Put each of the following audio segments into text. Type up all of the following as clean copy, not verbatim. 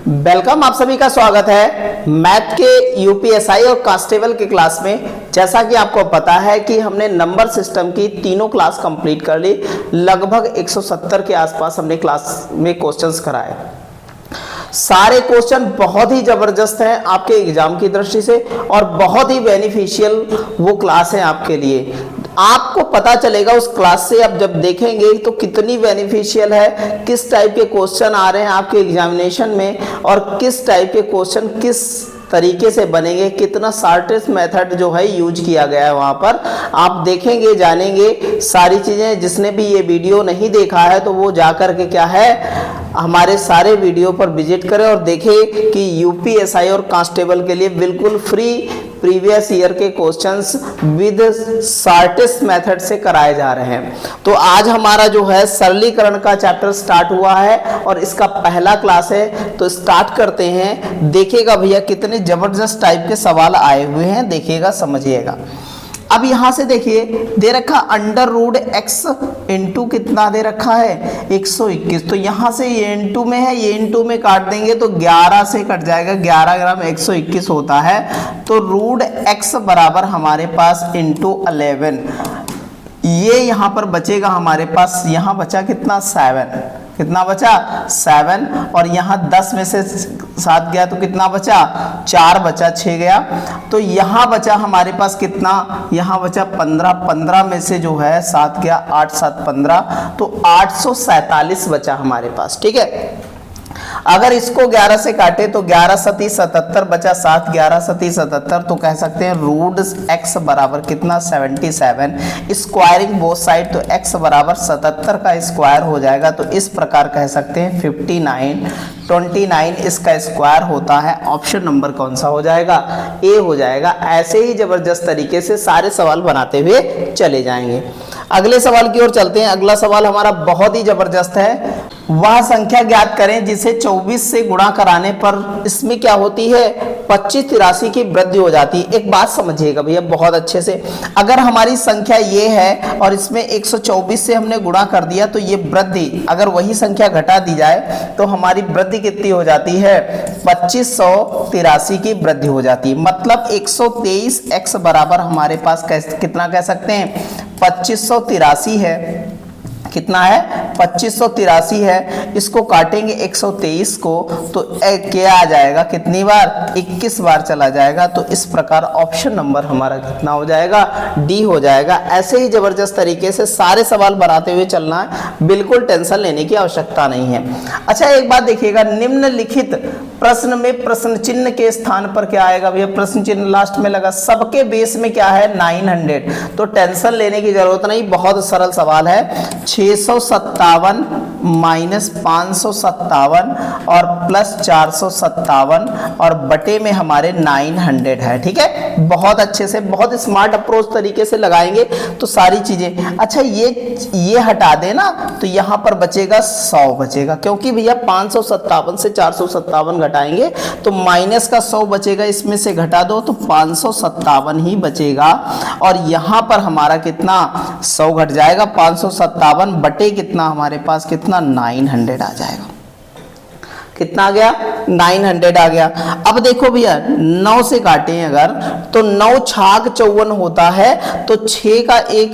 Welcome, आप सभी का स्वागत है मैथ के यूपीएसआई और कांस्टेबल के क्लास में। जैसा कि आपको पता है कि हमने नंबर सिस्टम की तीनों क्लास कंप्लीट कर ली। लगभग 170 के आसपास हमने क्लास में क्वेश्चंस कराए। सारे क्वेश्चन बहुत ही जबरदस्त हैं आपके एग्जाम की दृष्टि से और बहुत ही बेनिफिशियल वो क्लास है आपके लिए। आपको पता चलेगा उस क्लास से आप जब देखेंगे तो कितनी बेनिफिशियल है, किस टाइप के क्वेश्चन आ रहे हैं आपके एग्जामिनेशन में और किस टाइप के क्वेश्चन किस तरीके से बनेंगे, कितना शॉर्टेस्ट मेथड जो है यूज किया गया है वहां पर आप देखेंगे, जानेंगे सारी चीजें। जिसने भी ये वीडियो नहीं देखा है तो वो जाकर के क्या है हमारे सारे वीडियो पर विजिट करें और देखें कि यूपीएसआई और कांस्टेबल के लिए बिल्कुल फ्री प्रीवियस ईयर के क्वेश्चंस विद शॉर्टेस्ट मेथड से कराए जा रहे हैं। तो आज हमारा जो है सरलीकरण का चैप्टर स्टार्ट हुआ है और इसका पहला क्लास है। तो स्टार्ट करते हैं। देखिएगा भैया कितने जबरदस्त टाइप के सवाल आए हुए हैं, देखिएगा, समझिएगा। अब यहां से देखिए दे रखा अंडर रूट एक्स इंटू कितना दे रखा है 121। तो यहां से ये इंटू में है, ये इंटू में काट देंगे तो 11 से कट जाएगा। 11 ग्राम 121 होता है। तो रूट एक्स बराबर हमारे पास इंटू 11। ये यहां पर बचेगा हमारे पास, यहां बचा कितना 7। कितना बचा 7 और यहाँ 10 में से 7 गया तो कितना बचा 4 बचा, 6 गया। तो यहाँ बचा हमारे पास कितना, यहाँ बचा 15। 15 में से जो है 7 गया, 8 7 15, तो 847 बचा हमारे पास। ठीक है, अगर इसको 11 से काटे तो 11 सती 77 बचा, 7 11 सती 77। तो कह सकते हैं रूट एक्स बराबर कितना 77। स्क्वायरिंग बोथ साइड तो एक्स बराबर 77 का स्क्वायर हो जाएगा। तो इस प्रकार कह सकते हैं 59 29 इसका स्क्वायर होता है। ऑप्शन नंबर कौन सा हो जाएगा, ए हो जाएगा। ऐसे ही जबरदस्त तरीके से सारे सवाल बनाते हुए चले जाएंगे। अगले सवाल की ओर चलते हैं। अगला सवाल हमारा बहुत ही जबरदस्त है। वह संख्या ज्ञात करें जिसे 24 से गुणा कराने पर इसमें क्या होती है 25 83 की वृद्धि हो जाती है। एक बात समझिएगा भैया बहुत अच्छे से, अगर हमारी संख्या ये है और इसमें 124 से हमने गुणा कर दिया तो ये वृद्धि, अगर वही संख्या घटा दी जाए तो हमारी वृद्धि कितनी हो जाती है 2583 की वृद्धि हो जाती है। मतलब 123 एक्स बराबर हमारे पास कितना कह सकते हैं 2583 है। कितना है 2583 है। इसको काटेंगे 123 को तो क्या आ जाएगा, कितनी बार 21 बार चला जाएगा। तो इस प्रकार ऑप्शन नंबर हमारा कितना हो जाएगा, डी हो जाएगा। ऐसे ही जबरदस्त तरीके से सारे सवाल बनाते हुए चलना है, बिल्कुल टेंशन लेने की आवश्यकता नहीं है। अच्छा एक बात देखिएगा, निम्नलिखित प्रश्न में प्रश्न चिन्ह के स्थान पर क्या आएगा भैया, प्रश्न चिन्ह लास्ट में लगा। सबके बेस में क्या है 900, तो टेंशन लेने की जरूरत नहीं, बहुत सरल सवाल है। 657 माइनस 557 और प्लस 457 और बटे में हमारे 900 है। ठीक है, बहुत अच्छे से, बहुत स्मार्ट अप्रोच तरीके से लगाएंगे तो सारी चीजें। अच्छा ये हटा देना तो यहां पर बचेगा 100 बचेगा, क्योंकि भैया 557 से 457 घटाएंगे तो माइनस का 100 बचेगा। इसमें से घटा दो तो 557 ही बचेगा और यहां पर हमारा कितना 100 घट जाएगा, 557 बटे कितना हमारे पास कितना 900 आ जाएगा। कितना आ गया 900 आ गया। अब देखो भैया 9 से काटें अगर तो 9 छाग 54 होता है। तो 6 का एक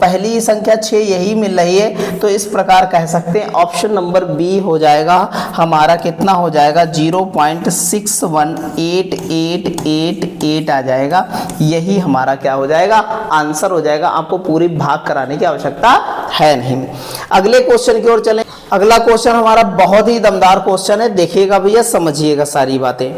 पहली संख्या 6 यही मिल रही है। तो इस प्रकार कह सकते हैं ऑप्शन नंबर बी हो जाएगा हमारा। कितना हो जाएगा 0.618888 आ जाएगा। यही हमारा क्या हो जाएगा आंसर हो जाएगा। आपको पूरी भाग कराने की आवश्यकता है नहीं। अगले क्वेश्चन की ओर चलें। अगला क्वेश्चन हमारा बहुत ही दमदार क्वेश्चन है, देखिएगा भैया, समझिएगा सारी बातें।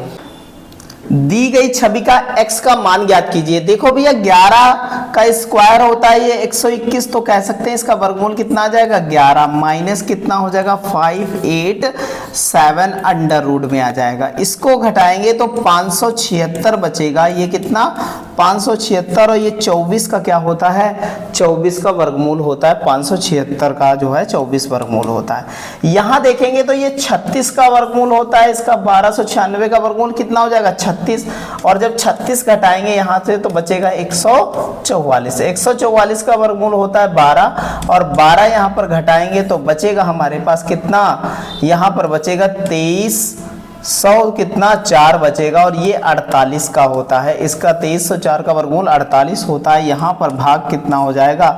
दी गई छवि का x का मान ज्ञात कीजिए। देखो भैया 11 का स्क्वायर होता है ये 121, तो कह सकते हैं इसका वर्गमूल कितना आ जाएगा 11 माइनस कितना हो जाएगा 587 अंडर रूट में आ जाएगा। इसको घटाएंगे तो 576 बचेगा। ये कितना 576 और ये 24 का क्या होता है 24 का वर्गमूल होता है। 576 का जो है 24 वर्गमूल होता है। यहाँ देखेंगे तो ये 36 का वर्गमूल होता है। इसका 1296 का वर्गमूल कितना हो जाएगा 36, और जब 36 घटाएंगे यहाँ से तो बचेगा 144। 144 का वर्गमूल होता है 12 और 12 यहाँ पर घटाएंगे तो बचेगा हमारे पास कितना, यहाँ पर बचेगा 23 100 कितना 4 बचेगा और ये 48 का होता है। इसका 2304 का वर्गमूल 48 होता है। यहाँ पर भाग कितना हो जाएगा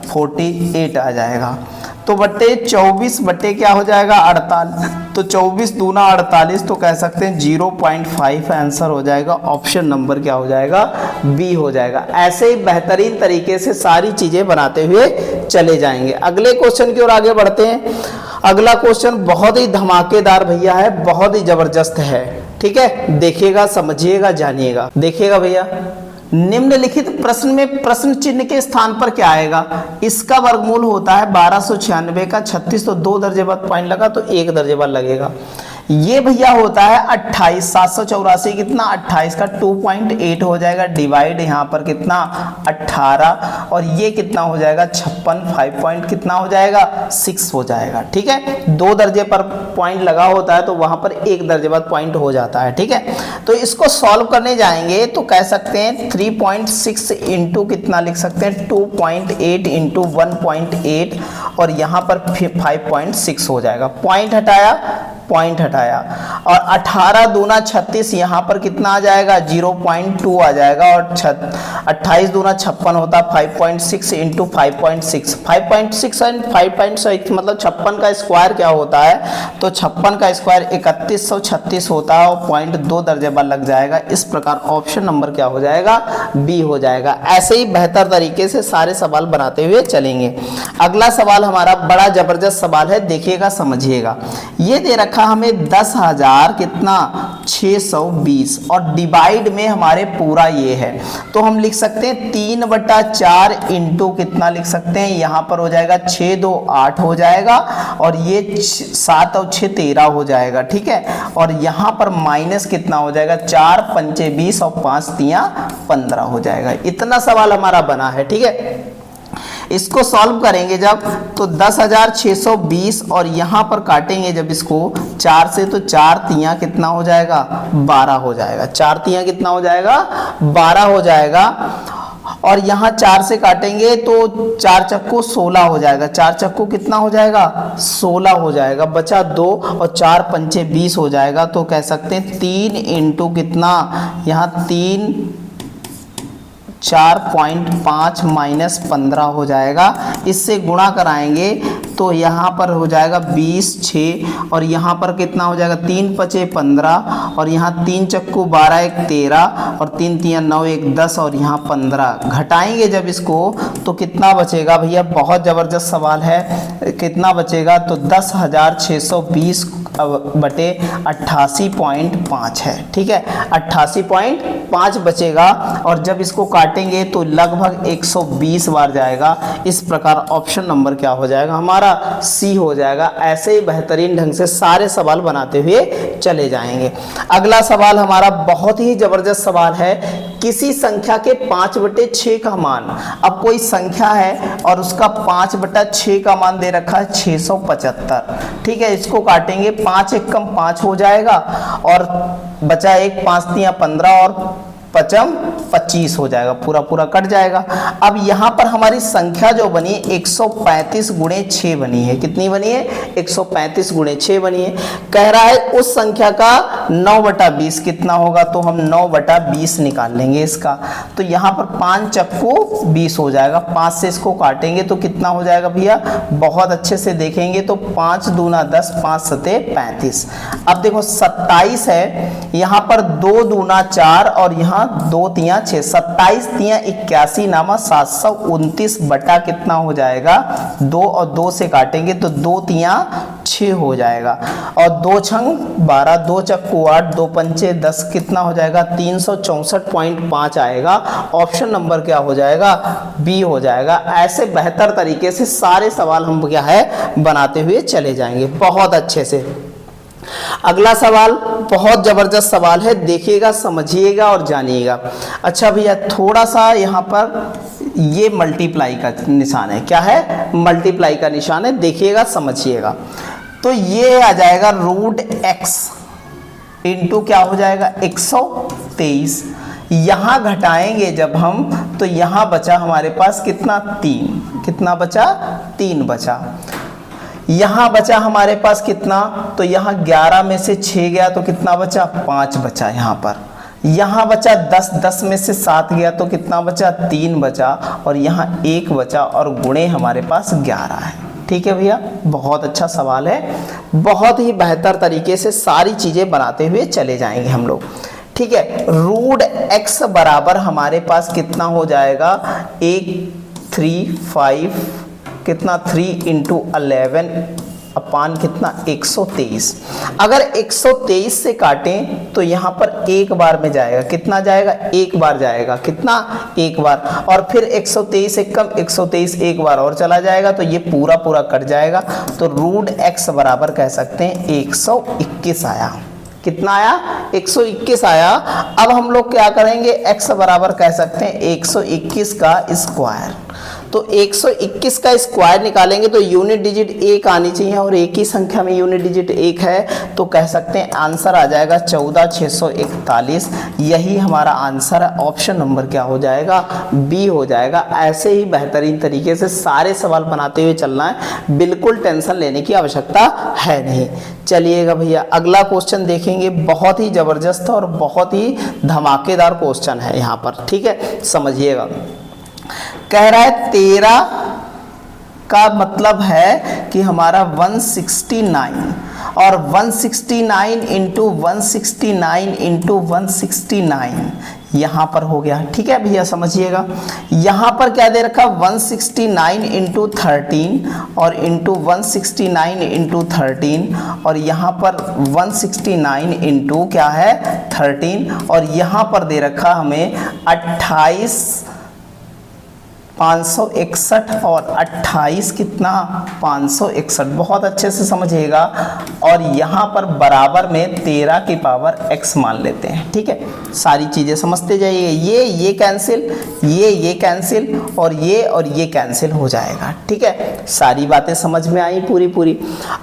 48 आ जाएगा। तो बट्टे 24 बट्टे क्या हो जाएगा 48, तो 24 दूना 48, तो कह सकते हैं 0.5 आंसर हो जाएगा। ऑप्शन नंबर क्या हो जाएगा बी हो जाएगा। ऐसे ही बेहतरीन तरीके से सारी चीजें बनाते हुए चले जाएंगे। अगले क्वेश्चन की ओर आगे बढ़ते हैं। अगला क्वेश्चन बहुत ही धमाकेदार भैया है, बहुत ही जबरदस्त है। ठीक है, देखिएगा, समझिएगा, जानिएगा। देखिएगा भैया, निम्नलिखित प्रश्न में प्रश्न चिन्ह के स्थान पर क्या आएगा। इसका वर्गमूल होता है 1296 का 36, तो 2 दर्जे बाद पॉइंट लगा तो 1 दर्जे बाद लगेगा। ये भैया होता है 28, 784 कितना 28 का 2.8 हो जाएगा, डिवाइड यहाँ पर कितना 18, और ये कितना हो जाएगा 56, 5 पॉइंट कितना हो जाएगा 6 हो जाएगा। ठीक है, 2 दर्जे पर पॉइंट लगा होता है तो वहां पर 1 दर्जे बाद पॉइंट हो जाता है। ठीक है, तो इसको सॉल्व करने जाएंगे तो कह सकते हैं 3.6 इंटू कितना लिख सकते हैं 2.8 इंटू 1.8, और यहाँ पर 5.6 हो जाएगा। पॉइंट हटाया और 18 दूना 36, यहाँ पर कितना आ जाएगा 0.2 आ जाएगा, और 28 दूना 56 होता 5.6 इंटू 5.6, 5.6 एंड 5.6 मतलब 56 का स्क्वायर क्या होता है, तो 56 का स्क्वायर 3136 होता है, और 0.2 दर्जे बाद लग जाएगा। इस प्रकार ऑप्शन नंबर क्या हो जाएगा बी हो जाएगा। ऐसे ही बेहतर तरीके से सारे सवाल बनाते हुए चलेंगे। अगला सवाल हमारा बड़ा जबरदस्त सवाल है, देखिएगा, समझिएगा। ये दे रखा हमें 10,000 कितना 620, और डिवाइड में हमारे पूरा ये है, तो हम लिख सकते हैं 3/4 इंटू कितना लिख सकते हैं, यहाँ पर हो जाएगा 6 2 8 हो जाएगा, और ये 7 और 6 13 हो जाएगा। ठीक है, और यहाँ पर माइनस कितना हो जाएगा 4 पंचे 20 और 5 तिया 15 हो जाएगा। इतना सवाल हमारा बना है। ठीक है, इसको सॉल्व करेंगे जब, तो 10,620, और यहाँ पर काटेंगे जब इसको 4 से, तो 4 तिया कितना हो जाएगा 12 हो जाएगा। 4 तिया कितना हो जाएगा 12 हो जाएगा, और यहाँ 4 से काटेंगे तो 4 चक्कू 16 हो जाएगा। 4 चक्कू कितना हो जाएगा 16 हो जाएगा, बचा 2, और 4 पंचे 20 हो जाएगा। तो कह सकते हैं 3 इंटू कितना, यहाँ 3 4.5 माइनस 15 हो जाएगा। इससे गुणा कराएंगे तो यहाँ पर हो जाएगा 20 6, और यहाँ पर कितना हो जाएगा 3 पचे 15, और यहाँ 3 चक्कू 12 1 13, और 3 तिया 9 1 10, और यहाँ 15। घटाएंगे जब इसको तो कितना बचेगा भैया, बहुत ज़बरदस्त सवाल है। कितना बचेगा, तो 10,620 बटे 88.5 है। ठीक है, 88.5 बचेगा, और जब इसको काटेंगे तो लगभग 120 बार जाएगा। इस प्रकार ऑप्शन नंबर क्या हो जाएगा हमारा सी हो जाएगा। ऐसे ही बेहतरीन ढंग से सारे सवाल बनाते हुए चले जाएंगे। अगला सवाल हमारा बहुत ही जबरदस्त सवाल है, किसी संख्या के 5/6 का मान। अब कोई संख्या है और उसका 5/6 का मान दे रखा है 675। ठीक है, इसको काटेंगे, 5 1 कम 5 हो जाएगा, और बचा 1 5 तिया 15, और 5 25 हो जाएगा, पूरा पूरा कट जाएगा। अब यहाँ पर हमारी संख्या जो बनी 135 गुणे 6 बनी है। कितनी बनी है 135 गुणे 6 बनी है। कह रहा है उस संख्या का 9/20 कितना होगा, तो हम 9/20 निकाल लेंगे इसका। तो यहाँ पर 5 चक्कू 20 हो जाएगा, 5 से इसको काटेंगे तो कितना हो जाएगा भैया, बहुत अच्छे से देखेंगे तो 5 दूना 10 5 सते 35। अब देखो 27 है, यहाँ पर 2 दूना 4, और यहाँ 2 तिया 6, 27 तिया 81 नामा 729 बटा कितना हो जाएगा 2, और 2 से काटेंगे तो 2 तिया 6 हो जाएगा, और 2 छंग 12, 2 चक्कू 8, 2 पंचे 10 कितना हो जाएगा 364.5 आएगा। ऑप्शन नंबर क्या हो जाएगा बी हो जाएगा। ऐसे बेहतर तरीके से सारे सवाल हम क्या है बनाते हुए चले जाएंगे बहुत अच्छे से। अगला सवाल बहुत जबरदस्त सवाल है, देखिएगा, समझिएगा और जानिएगा। अच्छा भैया, थोड़ा सा यहाँ पर ये मल्टीप्लाई का निशान है, क्या है मल्टीप्लाई का निशान है, देखिएगा समझिएगा। तो ये आ जाएगा √x इंटू क्या हो जाएगा 123। यहाँ घटाएंगे जब हम तो यहाँ बचा हमारे पास कितना 3, कितना बचा 3 बचा। यहां बचा हमारे पास कितना, तो यहां 11 में से 6 गया तो कितना बचा, 5 बचा। यहां पर यहां बचा 10, 10 में से 7 गया तो कितना बचा, 3 बचा, और यहां 1 बचा, और गुणे हमारे पास 11 है। ठीक है भैया, बहुत अच्छा सवाल है, बहुत ही बेहतर तरीके से सारी चीजें बनाते हुए चले जाएंगे हम लोग। ठीक है, रूट x बराबर हमारे पास कितना हो जाएगा, 135 कितना 3 इंटू 11 अपान कितना 123। अगर 123 से काटें तो यहाँ पर एक बार में जाएगा, कितना जाएगा, एक बार जाएगा, कितना, एक बार, और फिर 123 से कम 123 एक बार और चला जाएगा तो ये पूरा पूरा कट जाएगा। तो रूट x बराबर कह सकते हैं 121 आया। कितना आया, 121 आया। अब हम लोग क्या करेंगे, x बराबर कह सकते हैं 121 का स्क्वायर। तो 121 का स्क्वायर निकालेंगे तो यूनिट डिजिट 1 आनी चाहिए, और एक ही संख्या में यूनिट डिजिट 1 है, तो कह सकते हैं आंसर आ जाएगा 14641। यही हमारा आंसर है। ऑप्शन नंबर क्या हो जाएगा, बी हो जाएगा। ऐसे ही बेहतरीन तरीके से सारे सवाल बनाते हुए चलना है, बिल्कुल टेंशन लेने की आवश्यकता है नहीं। चलिएगा भैया, अगला क्वेश्चन देखेंगे, बहुत ही जबरदस्त और बहुत ही धमाकेदार क्वेश्चन है यहाँ पर। ठीक है, समझिएगा। कह रहा है 13 का मतलब है कि हमारा 169, और 169 इंटू 169 इंटू 169 यहाँ पर हो गया। ठीक है भैया, समझिएगा। यहाँ पर क्या दे रखा, 169 इंटू 13 और इंटू 169 इंटू 13, और यहाँ पर 169 इंटू क्या है 13, और यहाँ पर दे रखा हमें 561 और 28 कितना 561। बहुत अच्छे से समझिएगा। और यहाँ पर बराबर में 13 की पावर x मान लेते हैं। ठीक है, सारी चीजें समझते जाइए। ये कैंसिल, ये कैंसिल, और ये कैंसिल हो जाएगा। ठीक है, सारी बातें समझ में आई पूरी।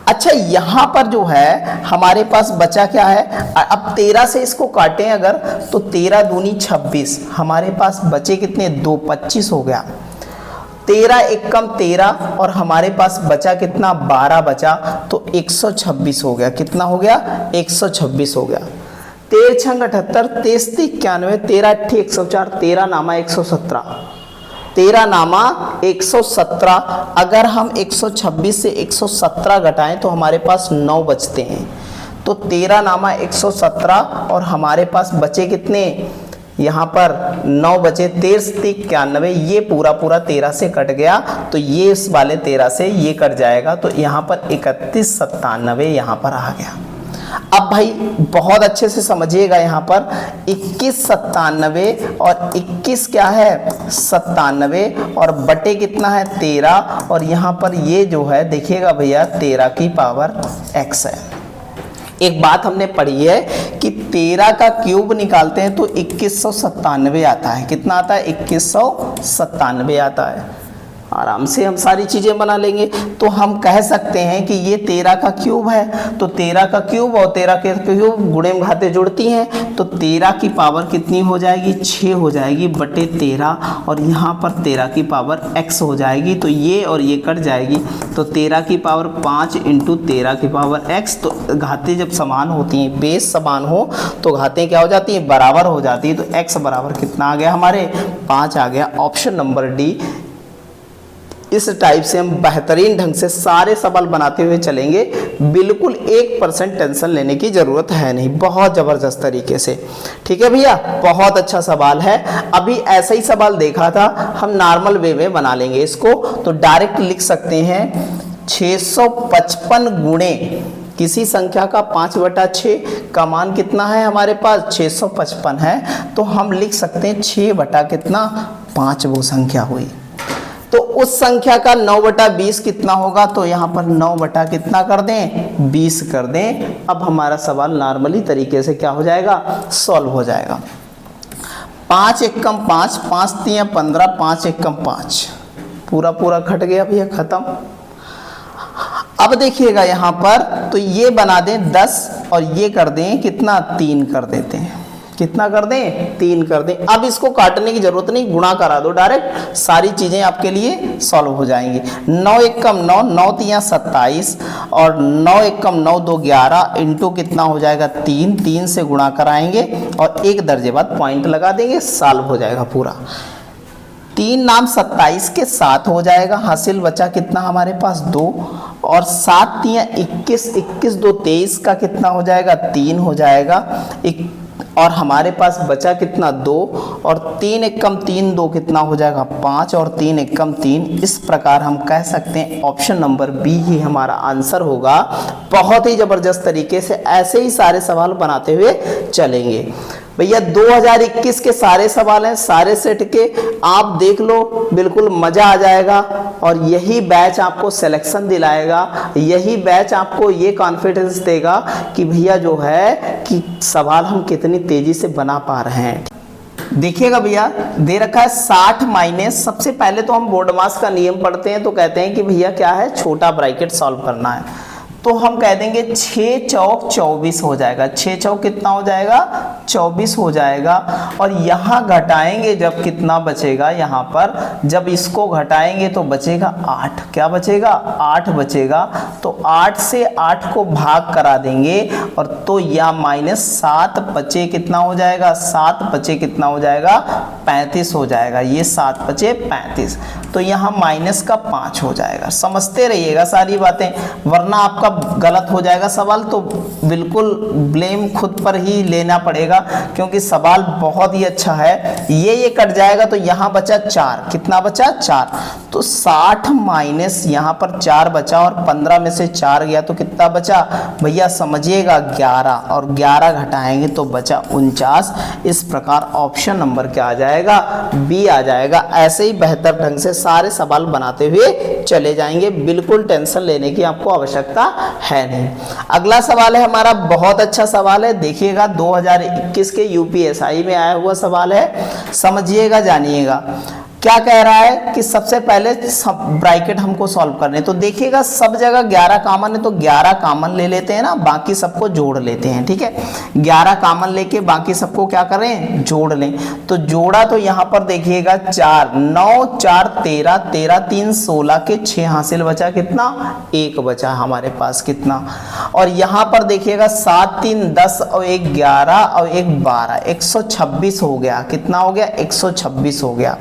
अच्छा, यहाँ पर जो है हमारे पास बचा क्या है, अब 13 से इसको काटें अगर, तो 13 दूनी 26, हमारे पास बचे कितने, 2, 25 हो गया। 13 एक कम 13, और हमारे पास बचा कितना, 12 बचा, तो 126 हो गया। कितना हो गया, 126 हो गया। 13 छंग 78, 33 91, 13 अट्ठी 104, 13 नामा 117, 13 नामा 117। अगर हम 126 से 117 घटाएं तो हमारे पास 9 बचते हैं। तो 13 नामा 117, और हमारे पास बचे कितने, यहाँ पर 9 बचे। 13 91, ये पूरा 13 से कट गया, तो ये इस वाले 13 से ये कट जाएगा, तो यहाँ पर 31 97 यहाँ पर आ गया। अब भाई बहुत अच्छे से समझिएगा, यहाँ पर 21 97 और 21 क्या है 97, और बटे कितना है 13, और यहाँ पर ये जो है देखिएगा भैया 13 की पावर x है। एक बात हमने पढ़ी है कि 13 का क्यूब निकालते हैं तो 2197 आता है। कितना आता है, 2197 आता है। आराम से हम सारी चीजें बना लेंगे। तो हम कह सकते हैं कि ये 13 का क्यूब है, तो 13 का क्यूब और 13 के क्यूब गुणे में घातें जुड़ती हैं, तो 13 की पावर कितनी हो जाएगी, 6 हो जाएगी बटे 13, और यहाँ पर 13 की पावर x हो जाएगी, तो ये और ये कट जाएगी, तो 13 की पावर 5 इंटू 13 की पावर x। तो घातें जब समान होती हैं, बेस समान हो तो घातें क्या हो जाती हैं, बराबर हो जाती है। तो x बराबर कितना आ गया हमारे, 5 आ गया। Option number D. इस टाइप से हम बेहतरीन ढंग से सारे सवाल बनाते हुए चलेंगे, बिल्कुल 1% टेंशन लेने की जरूरत है नहीं, बहुत जबरदस्त तरीके से। ठीक है भैया, बहुत अच्छा सवाल है। अभी ऐसा ही सवाल देखा था, हम नॉर्मल वे में बना लेंगे इसको। तो डायरेक्ट लिख सकते हैं 655 गुणे किसी संख्या का 5/6 का मान कितना है हमारे पास, 655 है, तो हम लिख सकते हैं 6 कितना 5 वो संख्या हुई। तो उस संख्या का 9/20 कितना होगा, तो यहाँ पर 9 कितना कर दें, 20 कर दें। अब हमारा सवाल नॉर्मली तरीके से क्या हो जाएगा, सॉल्व हो जाएगा। 5 एकम 5, 5 3 15, 5 एकम 5, पूरा खट गया भैया, खत्म। अब देखिएगा यहाँ पर, तो ये बना दें 10 और ये कर दें कितना 3 कर देते हैं। कितना कर दें, 3 कर दें। अब इसको काटने की जरूरत नहीं, गुणा करा दो डायरेक्ट, सारी चीजें आपके लिए सॉल्व हो जाएंगी। 9 एकम 9, 9 तियां 27 और 9 एकम 9 2 11 इंटू कितना हो जाएगा 3, 3 से गुणा कराएंगे और 1 दर्जे बाद पॉइंट लगा देंगे, सॉल्व हो जाएगा पूरा। 3 नाम 27 के 7 हो जाएगा, हासिल बचा कितना हमारे पास 2 और 7 तियां 21, 21 2 23 का कितना हो जाएगा 3 हो जाएगा और हमारे पास बचा कितना 2 और 3 एकम 3 2 कितना हो जाएगा 5 और 3 एकम 3। इस प्रकार हम कह सकते हैं ऑप्शन नंबर बी ही हमारा आंसर होगा। बहुत ही जबरदस्त तरीके से ऐसे ही सारे सवाल बनाते हुए चलेंगे भैया। 2021 के सारे सवाल हैं, सारे सेट के आप देख लो, बिल्कुल मजा आ जाएगा और यही बैच आपको सिलेक्शन दिलाएगा, यही बैच आपको ये कॉन्फिडेंस देगा कि भैया जो है कि सवाल हम कितनी तेजी से बना पा रहे हैं। देखिएगा भैया, दे रखा है 60 माइनस, सबसे पहले तो हम बोर्ड मास का नियम पढ़ते हैं तो कहते हैं कि भैया क्या है, छोटा ब्रैकेट सॉल्व करना है। तो हम कह देंगे 6 चौक 24 हो जाएगा, 6 चौक कितना हो जाएगा 24 हो जाएगा और यहाँ घटाएंगे जब कितना बचेगा, यहाँ पर जब इसको घटाएंगे तो बचेगा 8, क्या बचेगा 8 बचेगा। तो 8 से 8 को भाग करा देंगे और तो या माइनस 7 बचे कितना हो जाएगा, 7 बचे कितना हो जाएगा 35 हो जाएगा, ये 7 बचे 35, तो यहाँ माइनस का 5 हो जाएगा। समझते रहिएगा सारी बातें, वरना आपका गलत हो जाएगा सवाल तो बिल्कुल ब्लेम खुद पर ही लेना पड़ेगा, क्योंकि सवाल बहुत ही अच्छा है। ये कट जाएगा तो यहाँ बचा 4, कितना बचा 4, तो 60 माइनस यहाँ पर 4 बचा और 15 में से 4 गया तो कितना बचा भैया समझिएगा 11 और 11 घटाएंगे तो बचा 49। इस प्रकार ऑप्शन नंबर क्या आ जाएगा, बी आ जाएगा। ऐसे ही बेहतर ढंग से सारे सवाल बनाते हुए चले जाएंगे, बिल्कुल टेंशन लेने की आपको आवश्यकता है नहीं। अगला सवाल है हमारा, बहुत अच्छा सवाल है, देखिएगा 2021 के यूपीएसआई में आया हुआ सवाल है, समझिएगा जानिएगा। क्या कह रहा है कि सबसे पहले सब ब्रैकेट हमको सॉल्व करने, तो देखिएगा सब जगह 11 कॉमन है तो 11 कॉमन ले लेते हैं ना, बाकी सबको जोड़ लेते हैं, ठीक है। 11 कॉमन लेके बाकी सबको क्या करें, जोड़ लें। तो जोड़ा तो यहाँ पर देखिएगा 4 9 4 13 13 3 16 के 6 हासिल बचा कितना 1 बचा हमारे पास कितना, और यहाँ पर देखिएगा 7 3 10 और 1 11 और 1 12 126 हो गया, कितना हो गया 126 हो गया।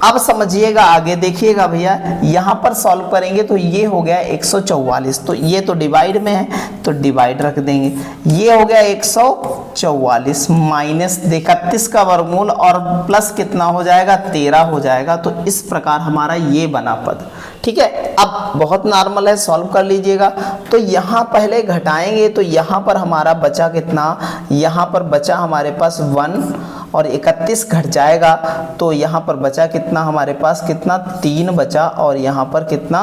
अब समझिएगा आगे, देखिएगा भैया यहाँ पर सॉल्व करेंगे तो ये हो गया 144, तो ये तो डिवाइड में है तो डिवाइड रख देंगे, ये हो गया 144 माइनस 31 का वर्गमूल और प्लस कितना हो जाएगा 13 हो जाएगा। तो इस प्रकार हमारा ये बना पद, ठीक है। अब बहुत नॉर्मल है, सॉल्व कर लीजिएगा। तो यहाँ पहले घटाएंगे तो यहाँ पर हमारा बचा कितना, यहाँ पर बचा हमारे पास 1 और 31 घट जाएगा तो यहाँ पर बचा कितना हमारे पास कितना 3 बचा और यहाँ पर कितना,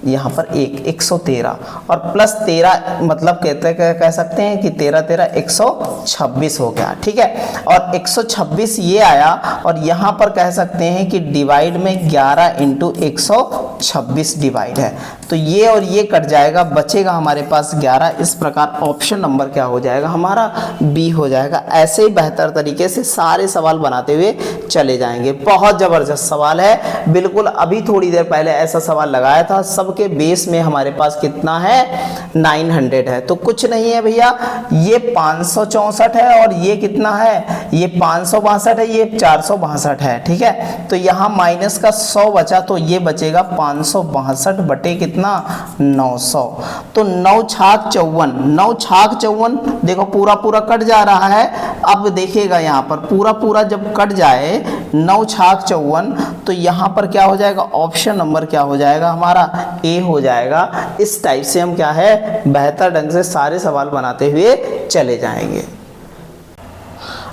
यहाँ पर 113 और प्लस 13 मतलब कह सकते हैं कि 13 13 126 हो गया, ठीक है। और 126 ये आया और यहाँ पर कह सकते हैं कि डिवाइड में 11 इंटू 126 डिवाइड है, तो ये और ये कट जाएगा, बचेगा हमारे पास 11। इस प्रकार ऑप्शन नंबर क्या हो जाएगा हमारा, बी हो जाएगा। ऐसे ही बेहतर तरीके से सारे सवाल बनाते हुए चले जाएंगे। बहुत जबरदस्त सवाल है, बिल्कुल अभी थोड़ी देर पहले ऐसा सवाल लगाया था, सबके बेस में हमारे पास कितना है 900 है, तो कुछ नहीं है भैया, ये 564 है और ये कितना है, ये 562 है, ये 462 है, ठीक है। तो यहाँ माइनस का 100 बचा तो ये बचेगा 562 बटे कितना 900, तो 9 छाक 54, 9 छाक 54 देखो पूरा पूरा कट जा रहा है। अब देखिएगा यहाँ पर पूरा पूरा जब कट जाए 9 छाक 54 तो यहाँ पर क्या हो जाएगा, ऑप्शन नंबर क्या हो जाएगा हमारा, ए हो जाएगा। इस टाइप से हम क्या है बेहतर ढंग से सारे सवाल बनाते हुए चले जाएंगे।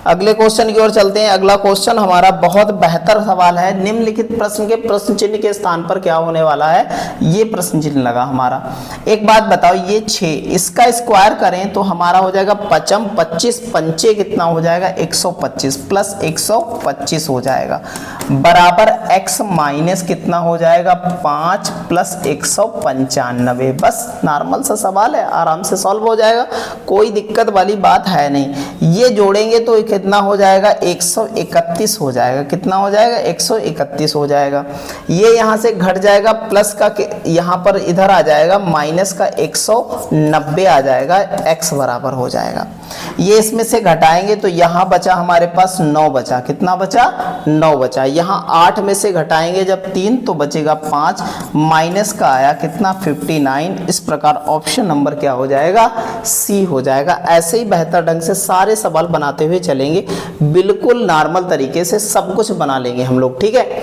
अगले क्वेश्चन की ओर चलते हैं। अगला क्वेश्चन हमारा बहुत बेहतर सवाल है, निम्नलिखित प्रश्न के प्रश्न चिन्ह के स्थान पर क्या होने वाला है, ये प्रश्न चिन्ह लगा हमारा। एक बात बताओ, ये 6 इसका स्क्वायर करें तो हमारा हो जाएगा 5 25 पंचे कितना हो जाएगा 125 प्लस 125 हो जाएगा बराबर x माइनस कितना हो जाएगा 5 प्लस 195। बस नॉर्मल सा सवाल है, आराम से सॉल्व हो जाएगा, कोई दिक्कत वाली बात है नहीं। ये जोड़ेंगे तो कितना हो जाएगा 131 हो जाएगा। कितना हो जाएगा 131 हो जाएगा। ये यहाँ से घट जाएगा, प्लस का यहाँ पर इधर आ जाएगा, माइनस का 190 आ जाएगा, x बराबर हो जाएगा। ये इसमें से घटाएंगे तो यहाँ बचा हमारे पास 9 बचा। कितना बचा 9 बचा। यहाँ 8 में से घटाएंगे जब 3 तो बचेगा 5, माइनस का आया कितना 59। इस प्रकार ऑप्शन नंबर क्या हो जाएगा सी हो जाएगा। ऐसे ही बेहतर ढंग से सारे सवाल बनाते हुए चलेंगे, बिल्कुल नॉर्मल तरीके से सब कुछ बना लेंगे हम लोग, ठीक है।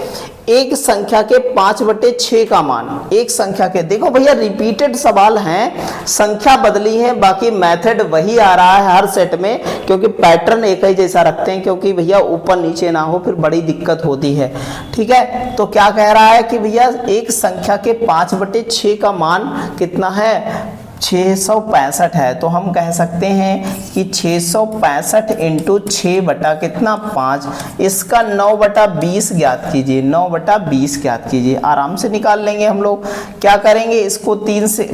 एक संख्या के 5/6 का मान, एक संख्या के, देखो भैया रिपीटेड सवाल हैं, संख्या बदली है, बाकी मेथड वही आ रहा है हर सेट में, क्योंकि पैटर्न एक ही जैसा रखते हैं, क्योंकि भैया ऊपर नीचे ना हो फिर बड़ी दिक्कत होती है, ठीक है। तो क्या कह रहा है कि भैया एक संख्या के 5/6 का मान कितना है 665 है। तो हम कह सकते हैं कि 665 इंटू 6 बटा कितना 5, इसका 9/20 ज्ञात कीजिए। 9/20 ज्ञात कीजिए, आराम से निकाल लेंगे हम लोग। क्या करेंगे, इसको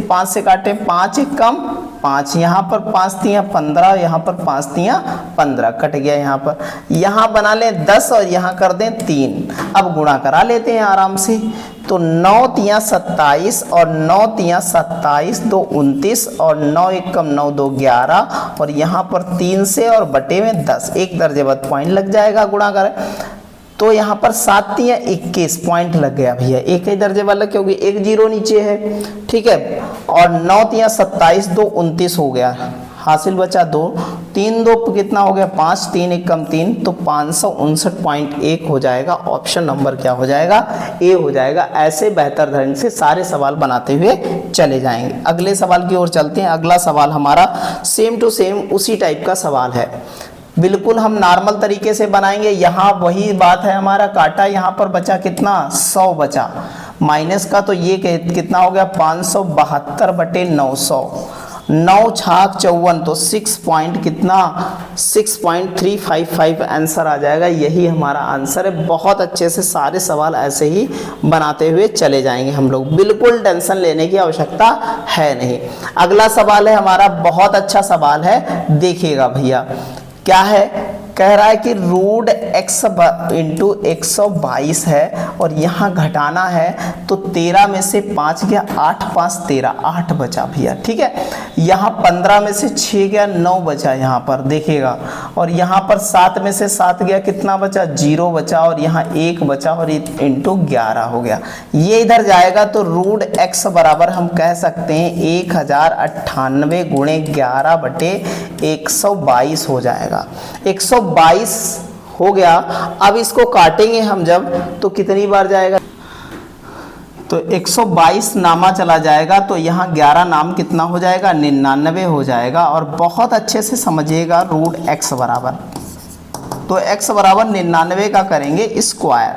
5 से काटें, 5 एक कम 5, यहाँ पर 5 तियाँ 15, यहाँ पर 5 तियाँ 15 कट गया। यहाँ बना लें 10 और यहाँ कर दें 3। अब गुणा करा लेते हैं आराम से। तो 9 तियाँ 27 और 9 तियाँ 27, 2 29 और 9 एक कम 9, 2 11 और यहाँ पर 3 से और बटे में 10, एक दर्जेबंद पॉइंट लग जाएगा गुणा करें तो यहाँ पर 7 तियाँ 21 पॉइंट लग गया भैया, एक ही दर्जे वाला, क्योंकि एक जीरो नीचे है, ठीक है। और 9 तियाँ 27, 2 29 हो गया, हासिल बचा 2, 3 2 कितना हो गया 5, 3 एक कम 3, तो 559.1 हो जाएगा। ऑप्शन नंबर क्या हो जाएगा ए हो जाएगा। ऐसे बेहतर ढंग से सारे सवाल बनाते हुए चले जाएंगे। अगले सवाल की ओर चलते हैं। अगला सवाल हमारा सेम टू सेम उसी टाइप का सवाल है, बिल्कुल हम नॉर्मल तरीके से बनाएंगे। यहाँ वही बात है, हमारा काटा यहाँ पर बचा कितना 100 बचा, माइनस का तो ये कितना हो गया 572/900, 9 छाक 54, तो 6 पॉइंट कितना 6.355 आंसर आ जाएगा। यही हमारा आंसर है। बहुत अच्छे से सारे सवाल ऐसे ही बनाते हुए चले जाएंगे हम लोग, बिल्कुल टेंशन लेने की आवश्यकता है नहीं। अगला सवाल है हमारा, बहुत अच्छा सवाल है, देखिएगा भैया क्या है। कह रहा है कि रूट x इंटू 122 है और यहाँ घटाना है, तो 13 में से 5 गया 8 5 13, 8 बचा भैया, ठीक है। यहाँ 15 में से 6 गया 9 बचा यहाँ पर देखिएगा, और यहाँ पर 7 में से 7 गया कितना बचा 0 बचा, और यहाँ 1 बचा और इंटू 11 हो गया। ये इधर जाएगा तो रूट x बराबर हम कह सकते हैं 1098 गुणे 11/122 हो जाएगा। 122 हो गया। अब इसको काटेंगे हम जब, तो कितनी बार जाएगा, तो 122 नामा चला जाएगा, तो यहाँ 11 नाम कितना हो जाएगा 99 हो जाएगा। और बहुत अच्छे से समझिएगा, रूट x बराबर, तो x बराबर 99 का करेंगे स्क्वायर,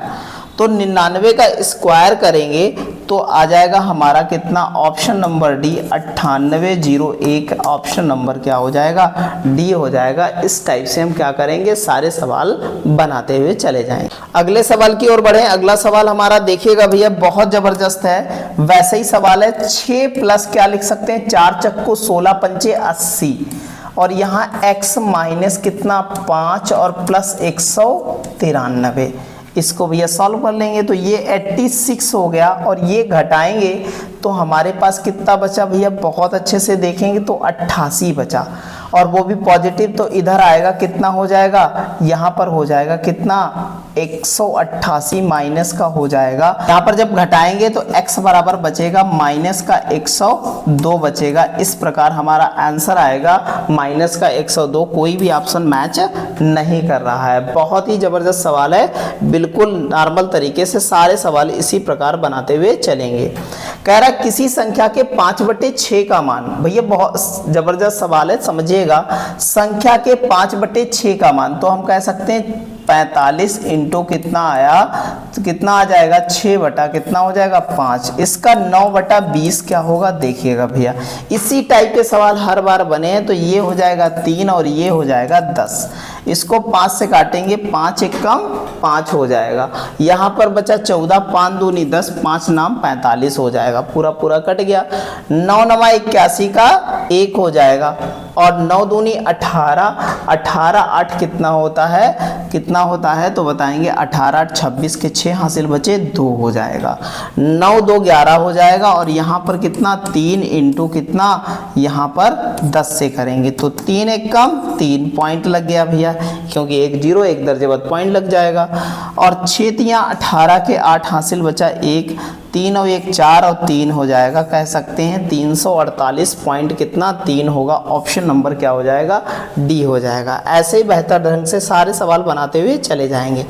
तो 99 का स्क्वायर करेंगे तो आ जाएगा हमारा कितना, option number D 9801। Option number क्या हो जाएगा डी हो जाएगा। इस टाइप से हम क्या करेंगे, सारे सवाल बनाते हुए चले जाएंगे। अगले सवाल की ओर बढ़े। अगला सवाल हमारा देखिएगा भैया, बहुत जबरदस्त है, वैसे ही सवाल है। 6 प्लस क्या लिख सकते हैं, 4 चक्कू 16 पंचे 80, और यहाँ x माइनस कितना 5 और प्लस 193। इसको भैया सॉल्व कर लेंगे तो ये 86 हो गया, और ये घटाएंगे तो हमारे पास कितना बचा भैया, बहुत अच्छे से देखेंगे तो 88 बचा, और वो भी पॉजिटिव, तो इधर आएगा कितना हो जाएगा, यहाँ पर हो जाएगा कितना 188 माइनस का हो जाएगा। यहाँ पर जब घटाएंगे तो x बराबर बचेगा माइनस का 102 बचेगा। इस प्रकार हमारा आंसर आएगा माइनस का 102। कोई भी ऑप्शन मैच नहीं कर रहा है। बहुत ही जबरदस्त सवाल है, बिल्कुल नॉर्मल तरीके से सारे सवाल इसी प्रकार बनाते हुए चलेंगे। कह रहा है किसी संख्या के 5/6 का मान, भैया बहुत जबरदस्त सवाल है, समझिएगा। संख्या के 5/6 का मान, तो हम कह सकते हैं 45 इंटू कितना आया तो कितना आ जाएगा 6 बटा कितना हो जाएगा 5। इसका 9 बटा 20 क्या होगा देखिएगा भैया। इसी टाइप के सवाल हर बार बने हैं, तो ये हो जाएगा 3 और ये हो जाएगा 10। इसको 5 से काटेंगे, 5 एक कम 5 हो जाएगा। यहाँ पर बचा 14, 5 दूनी 10, 5 नाम 45 हो जाएगा, पूरा पूरा कट गया। 9 नमा 81 का 1 हो जाएगा और 9 दूनी 18, 18 8 कितना होता है तो बताएंगे 18 8 26 के 6 हासिल बचे 2 हो जाएगा। 9 2 11 हो जाएगा और यहाँ पर कितना 3 इंटू कितना यहाँ पर 10 से करेंगे तो 3 एक कम 3 पॉइंट लग गया भैया, क्योंकि 1 0 1 दर्जे बाद पॉइंट लग जाएगा। और 6 तियां 18 के 8 हासिल बचा 1, 3 और 1 4 और 3 हो जाएगा, कह सकते हैं 348 पॉइंट कितना 3 होगा। ऑप्शन नंबर क्या हो जाएगा डी हो जाएगा। ऐसे ही बेहतर ढंग से सारे सवाल बनाते हुए चले जाएंगे।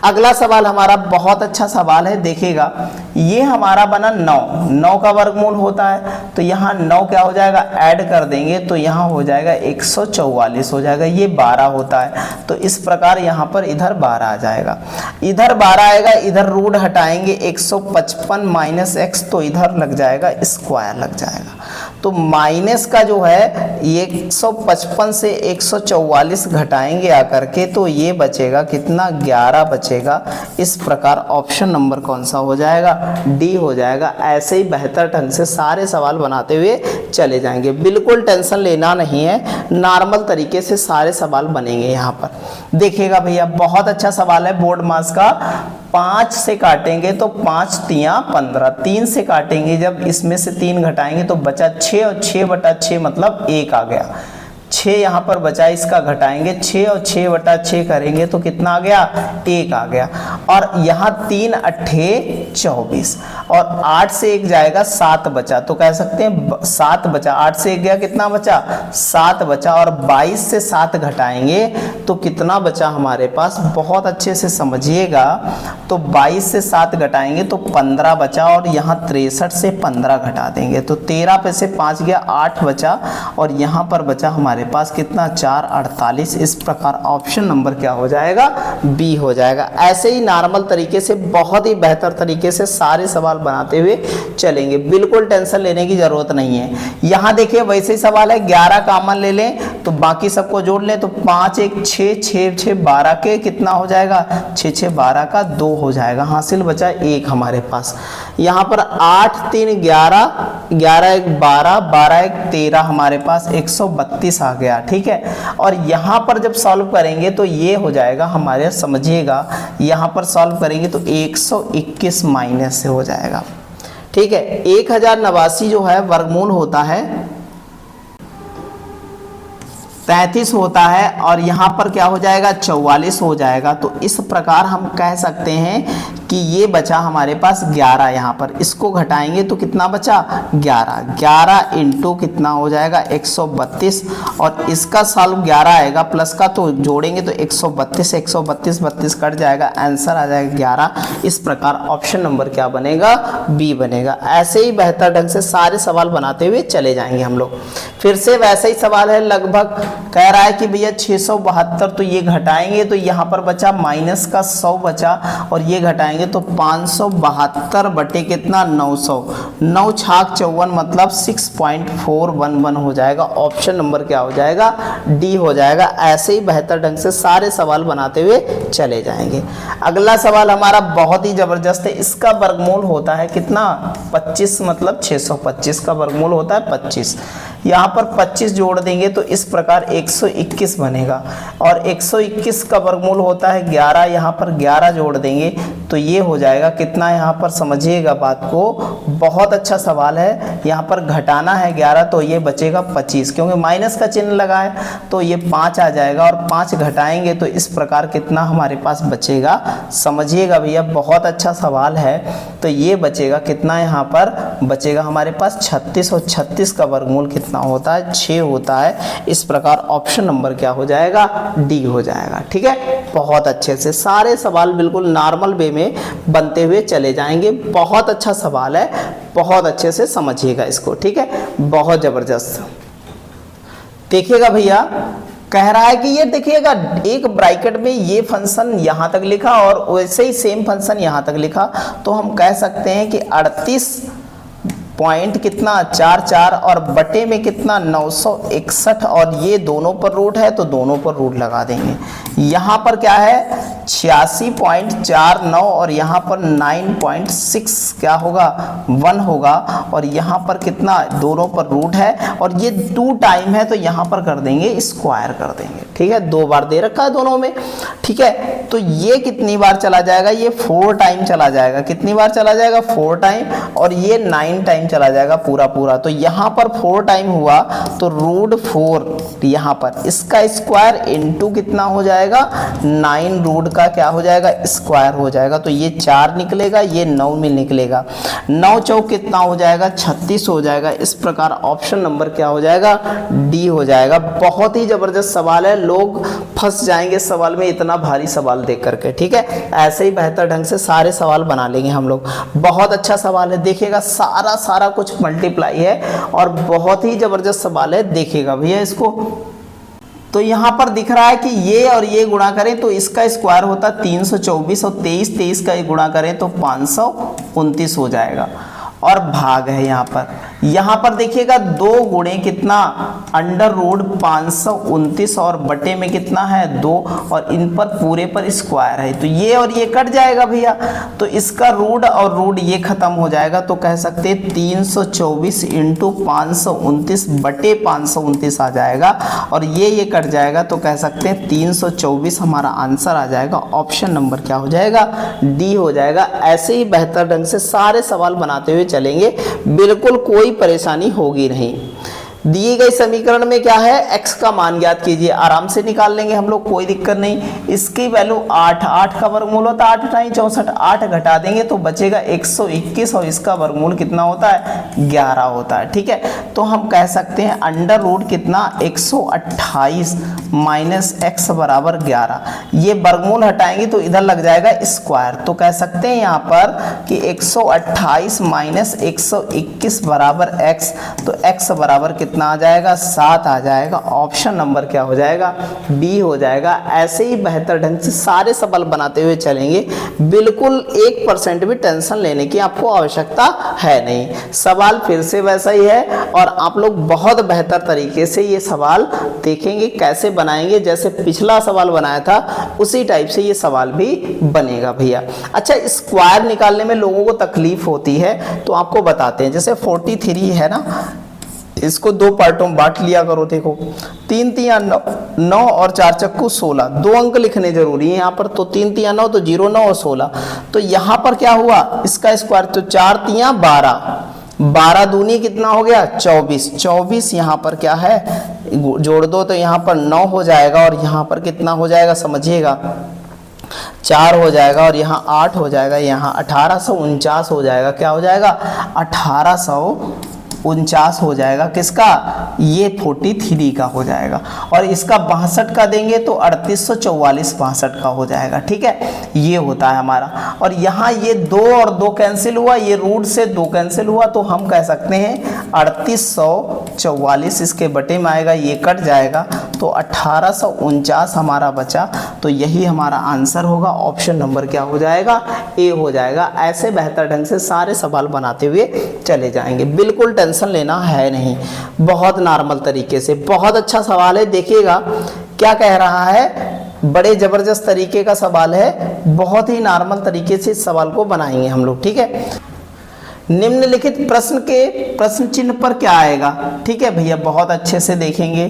अगला सवाल हमारा बहुत अच्छा सवाल है, देखिएगा ये हमारा बना 9 का वर्गमूल होता है, तो यहाँ 9 क्या हो जाएगा ऐड कर देंगे तो यहाँ हो जाएगा 144 हो जाएगा। ये 12 होता है तो इस प्रकार यहाँ पर इधर 12 आ जाएगा, इधर 12 आएगा, इधर रूट हटाएंगे 155 माइनस एक्स तो इधर लग जाएगा स्क्वायर लग जाएगा। तो माइनस का जो है ये 155 से 144 घटाएंगे आकर के तो ये बचेगा कितना 11 बचेगा। इस प्रकार ऑप्शन नंबर कौन सा हो जाएगा डी हो जाएगा। ऐसे ही बेहतर ढंग से सारे सवाल बनाते हुए चले जाएंगे, बिल्कुल टेंशन लेना नहीं है, नॉर्मल तरीके से सारे सवाल बनेंगे। यहाँ पर देखिएगा भैया बहुत अच्छा सवाल है बोर्ड मास का। 5 से काटेंगे तो 5 तियां 15, 3 से काटेंगे जब इसमें से 3 घटाएंगे तो बचा 6 और 6 बटा 6 मतलब 1 आ गया। 6 यहाँ पर बचा, इसका घटाएंगे 6 और 6 बटा 6 करेंगे तो कितना आ गया 1 आ गया। और यहाँ 3 अट्ठे 24 और 8 से 1 जाएगा 7 बचा, तो कह सकते हैं 7 बचा। 8 से 1 गया कितना बचा 7 बचा और 22 से 7 घटाएंगे तो कितना बचा हमारे पास, बहुत अच्छे से समझिएगा। तो 22 से 7 घटाएंगे तो 15 बचा और यहाँ 63 से 15 घटा देंगे तो 13 पे से 5 गया 8 बचा और यहाँ पर बचा हमारे पास कितना 4 48। इस प्रकार ऑप्शन नंबर क्या हो जाएगा बी हो जाएगा। ऐसे ही नॉर्मल तरीके से बहुत ही बेहतर तरीके से सारे सवाल बनाते हुए चलेंगे, बिल्कुल टेंशन लेने की जरूरत नहीं है। यहाँ देखिए वैसे ही सवाल है, 11 कॉमन ले लें तो बाकी सबको जोड़ लें तो 5 1 6 6 6 12 के कितना हो जाएगा 6 6 12 का 2 हो जाएगा, हासिल बचा 1 हमारे पास। यहाँ पर 8 3 11 11 1 12 12 1 13 हमारे पास 132 आ गया, ठीक है। और यहाँ पर जब सॉल्व करेंगे तो ये हो जाएगा हमारे, समझिएगा यहाँ पर सॉल्व करेंगे तो 121 माइनस से हो जाएगा, ठीक है। 1089 जो है वर्गमूल होता है 33 होता है और यहाँ पर क्या हो जाएगा 44 हो जाएगा। तो इस प्रकार हम कह सकते हैं कि ये बचा हमारे पास 11, यहाँ पर इसको घटाएंगे तो कितना बचा 11, 11 इंटू कितना हो जाएगा 132 और इसका सॉल्व 11 आएगा प्लस का तो जोड़ेंगे तो 132 132 32 कट जाएगा, आंसर आ जाएगा 11। इस प्रकार ऑप्शन नंबर क्या बनेगा बी बनेगा। ऐसे ही बेहतर ढंग से सारे सवाल बनाते हुए चले जाएंगे हम लोग। फिर से वैसे ही सवाल है, लगभग कह रहा है कि भैया 672 तो ये घटाएंगे तो यहाँ पर बचा माइनस का 100 बचा और ये घटाएंगे तो 572 बटे कितना 900, 9 छाक 54 मतलब 6.411 हो जाएगा। ऑप्शन नंबर क्या हो जाएगा डी हो जाएगा। ऐसे ही बेहतर ढंग से सारे सवाल बनाते हुए चले जाएंगे। अगला सवाल हमारा बहुत ही जबरदस्त है, इसका वर्गमूल होता है कितना 25 मतलब 625 का वर्गमूल होता है 25। यहाँ पर 25 जोड़ देंगे तो इस प्रकार 121 बनेगा और 121 का वर्गमूल होता है 11, यहाँ पर 11 जोड़ देंगे तो ये हो जाएगा कितना, यहाँ पर समझिएगा बात को, बहुत अच्छा सवाल है। यहाँ पर घटाना है 11 तो ये बचेगा 25, क्योंकि माइनस का चिन्ह लगा है तो ये 5 आ जाएगा और 5 घटाएंगे तो इस प्रकार कितना हमारे पास बचेगा, समझिएगा भैया बहुत अच्छा सवाल है। तो ये बचेगा कितना, यहाँ पर बचेगा हमारे पास 36 और 36 का वर्गमूल कितना होता है 6 होता है। इस प्रकार ऑप्शन नंबर क्या हो जाएगा डी हो जाएगा, ठीक है। बहुत अच्छे से सारे सवाल बिल्कुल नॉर्मल वे में बनते हुए चले जाएंगे। बहुत अच्छा सवाल है, बहुत अच्छे से समझिएगा इसको, ठीक है, बहुत जबरदस्त। देखिएगा भैया कह रहा है कि ये देखिएगा एक ब्रैकेट में ये फंक्शन यहां तक लिखा और वैसे ही सेम फंक्शन यहां तक लिखा, तो हम कह सकते हैं कि 38 पॉइंट कितना 44 और बटे में कितना 961, और ये दोनों पर रूट है तो दोनों पर रूट लगा देंगे। यहाँ पर क्या है 86.49 और यहाँ पर 9.6 क्या होगा 1 होगा, और यहाँ पर कितना दोनों पर रूट है और ये 2 टाइम है तो यहाँ पर कर देंगे स्क्वायर कर देंगे। ठीक है, 2 बार दे रखा है दोनों में। ठीक है, तो ये कितनी बार चला जाएगा, ये 4 टाइम चला जाएगा। कितनी बार चला जाएगा 4 टाइम, और ये 9 टाइम चला जाएगा पूरा पूरा। तो यहाँ पर 4 टाइम हुआ तो रूट 4 यहाँ पर इसका स्क्वायर इनटू कितना हो जाएगा 9 रूट का क्या हो जाएगा स्क्वायर हो जाएगा। तो ये 4 निकलेगा, ये 9 में निकलेगा, 9 चौक कितना हो जाएगा 36 हो जाएगा। इस प्रकार ऑप्शन नंबर क्या हो जाएगा डी हो जाएगा। बहुत ही जबरदस्त सवाल है, लोग फंस जाएंगे सवाल में, इतना भारी सवाल देख करके। ठीक है, ऐसे ही बेहतर ढंग से सारे सवाल बना लेंगे हम लोग। बहुत अच्छा सवाल है, देखिएगा सारा कुछ मल्टीप्लाई है और बहुत ही जबरदस्त सवाल है, देखिएगा भैया इसको। तो यहाँ पर दिख रहा है कि ये और ये गुणा करें तो इसका स्क्वायर होता 324 और 23 का गुणा करें तो 529 हो जाएगा, और भाग है यहाँ पर देखिएगा 2 गुणे कितना अंडर रूट 529 और बटे में कितना है 2, और इन पर पूरे पर स्क्वायर है तो ये और ये कट जाएगा भैया, तो इसका रूट और रूट ये खत्म हो जाएगा। तो कह सकते हैं 324 इंटू 529 बटे 529 आ जाएगा, और ये कट जाएगा तो कह सकते हैं 324 हमारा आंसर आ जाएगा। ऑप्शन नंबर क्या हो जाएगा डी हो जाएगा। ऐसे ही बेहतर ढंग से सारे सवाल बनाते हुए चलेंगे, बिल्कुल कोई परेशानी होगी नहीं। दिए गए समीकरण में क्या है x का मान ज्ञात कीजिए, आराम से निकाल लेंगे हम लोग, कोई दिक्कत नहीं। इसकी वैल्यू 8 का वर्गमूल होता है 8 टाइम 64, 8 घटा देंगे तो बचेगा 121, और इसका वर्गमूल कितना होता है 11 होता है। ठीक है, तो हम कह सकते हैं अंडर रूट कितना 128 माइनस x बराबर 11, ये वर्गमूल हटाएंगे तो इधर लग जाएगा स्क्वायर, तो कह सकते हैं यहाँ पर कि 128 माइनस 121 बराबर x, तो x बराबर कितना आ जाएगा 7 आ जाएगा। ऑप्शन नंबर क्या हो जाएगा बी हो जाएगा। ऐसे ही बेहतर ढंग से सारे सवाल बनाते हुए चलेंगे, बिल्कुल 1% भी टेंशन लेने की आपको आवश्यकता है नहीं। सवाल फिर से वैसा ही है, और आप लोग बहुत बेहतर तरीके से ये सवाल देखेंगे कैसे बनाएंगे, जैसे पिछला सवाल बनाया था उसी टाइप से ये सवाल भी बनेगा भैया। अच्छा, स्क्वायर निकालने में लोगों को तकलीफ होती है तो आपको बताते हैं। जैसे 43 है ना, इसको 2 पार्टों में बांट लिया करो। देखो 3 तिया 9 और 4 चक्कू 16, 2 अंक लिखने जरूरी है यहाँ पर, तो 3 तिया 9 तो 0 9 और 16, तो यहाँ पर क्या हुआ इसका स्क्वायर, तो 4 तिया 12 दूनी कितना हो गया 24 यहाँ पर क्या है जोड़ दो तो यहाँ पर 9 हो जाएगा, और यहाँ पर कितना हो जाएगा समझिएगा 4 हो जाएगा, और यहाँ 8 हो जाएगा, यहाँ 1849 हो जाएगा। क्या हो जाएगा 1849 हो जाएगा, किसका ये 43 का हो जाएगा, और इसका 62 का देंगे तो 3844 62 का हो जाएगा। ठीक है, ये होता है हमारा। और यहाँ ये 2 और 2 कैंसिल हुआ, ये रूट से 2 कैंसिल हुआ, तो हम कह सकते हैं 3844 इसके बटे में आएगा, ये कट जाएगा तो 1849 हमारा बचा। तो यही हमारा आंसर होगा। ऑप्शन नंबर क्या हो जाएगा ए हो जाएगा। ऐसे बेहतर ढंग से सारे सवाल बनाते हुए चले जाएंगे, बिल्कुल टेंशन लेना है नहीं, बहुत नॉर्मल तरीके से। बहुत अच्छा सवाल है, देखिएगा क्या कह रहा है, बड़े जबरदस्त तरीके का सवाल है, बहुत ही नॉर्मल तरीके से इस सवाल को बनाएंगे हम लोग। ठीक है, निम्नलिखित प्रश्न के प्रश्न चिन्ह पर क्या आएगा। ठीक है भैया, बहुत अच्छे से देखेंगे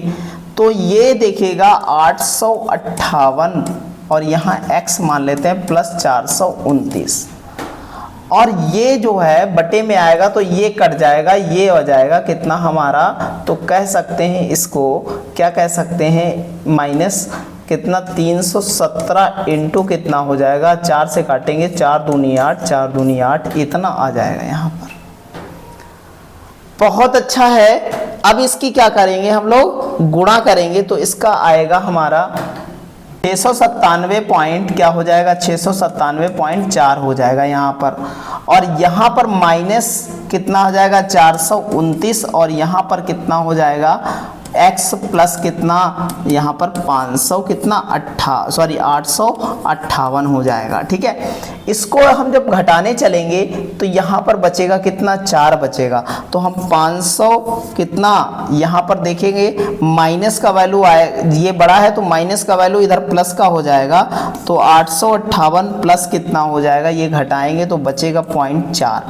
तो ये देखिएगा 858 और यहाँ x मान लेते हैं प्लस 429, और ये जो है बटे में आएगा तो ये कट जाएगा, ये हो जाएगा कितना हमारा, तो कह सकते हैं इसको क्या कह सकते हैं माइनस कितना 317 इंटू कितना हो जाएगा 4 से काटेंगे 4 दूनी 8 4 दूनी 8 इतना आ जाएगा यहाँ पर। बहुत अच्छा है। अब इसकी क्या करेंगे हम लोग गुणा करेंगे तो इसका आएगा हमारा 697 पॉइंट क्या हो जाएगा 697.4 हो जाएगा यहाँ पर, और यहाँ पर माइनस कितना हो जाएगा 429, और यहाँ पर कितना हो जाएगा x प्लस कितना यहाँ पर 500 कितना 858 हो जाएगा। ठीक है, इसको हम जब घटाने चलेंगे तो यहाँ पर बचेगा कितना 4 बचेगा। तो हम 500 कितना यहाँ पर देखेंगे माइनस का वैल्यू आए, ये बड़ा है तो माइनस का वैल्यू इधर प्लस का हो जाएगा। तो 858 प्लस कितना हो जाएगा, ये घटाएंगे तो बचेगा 0.4।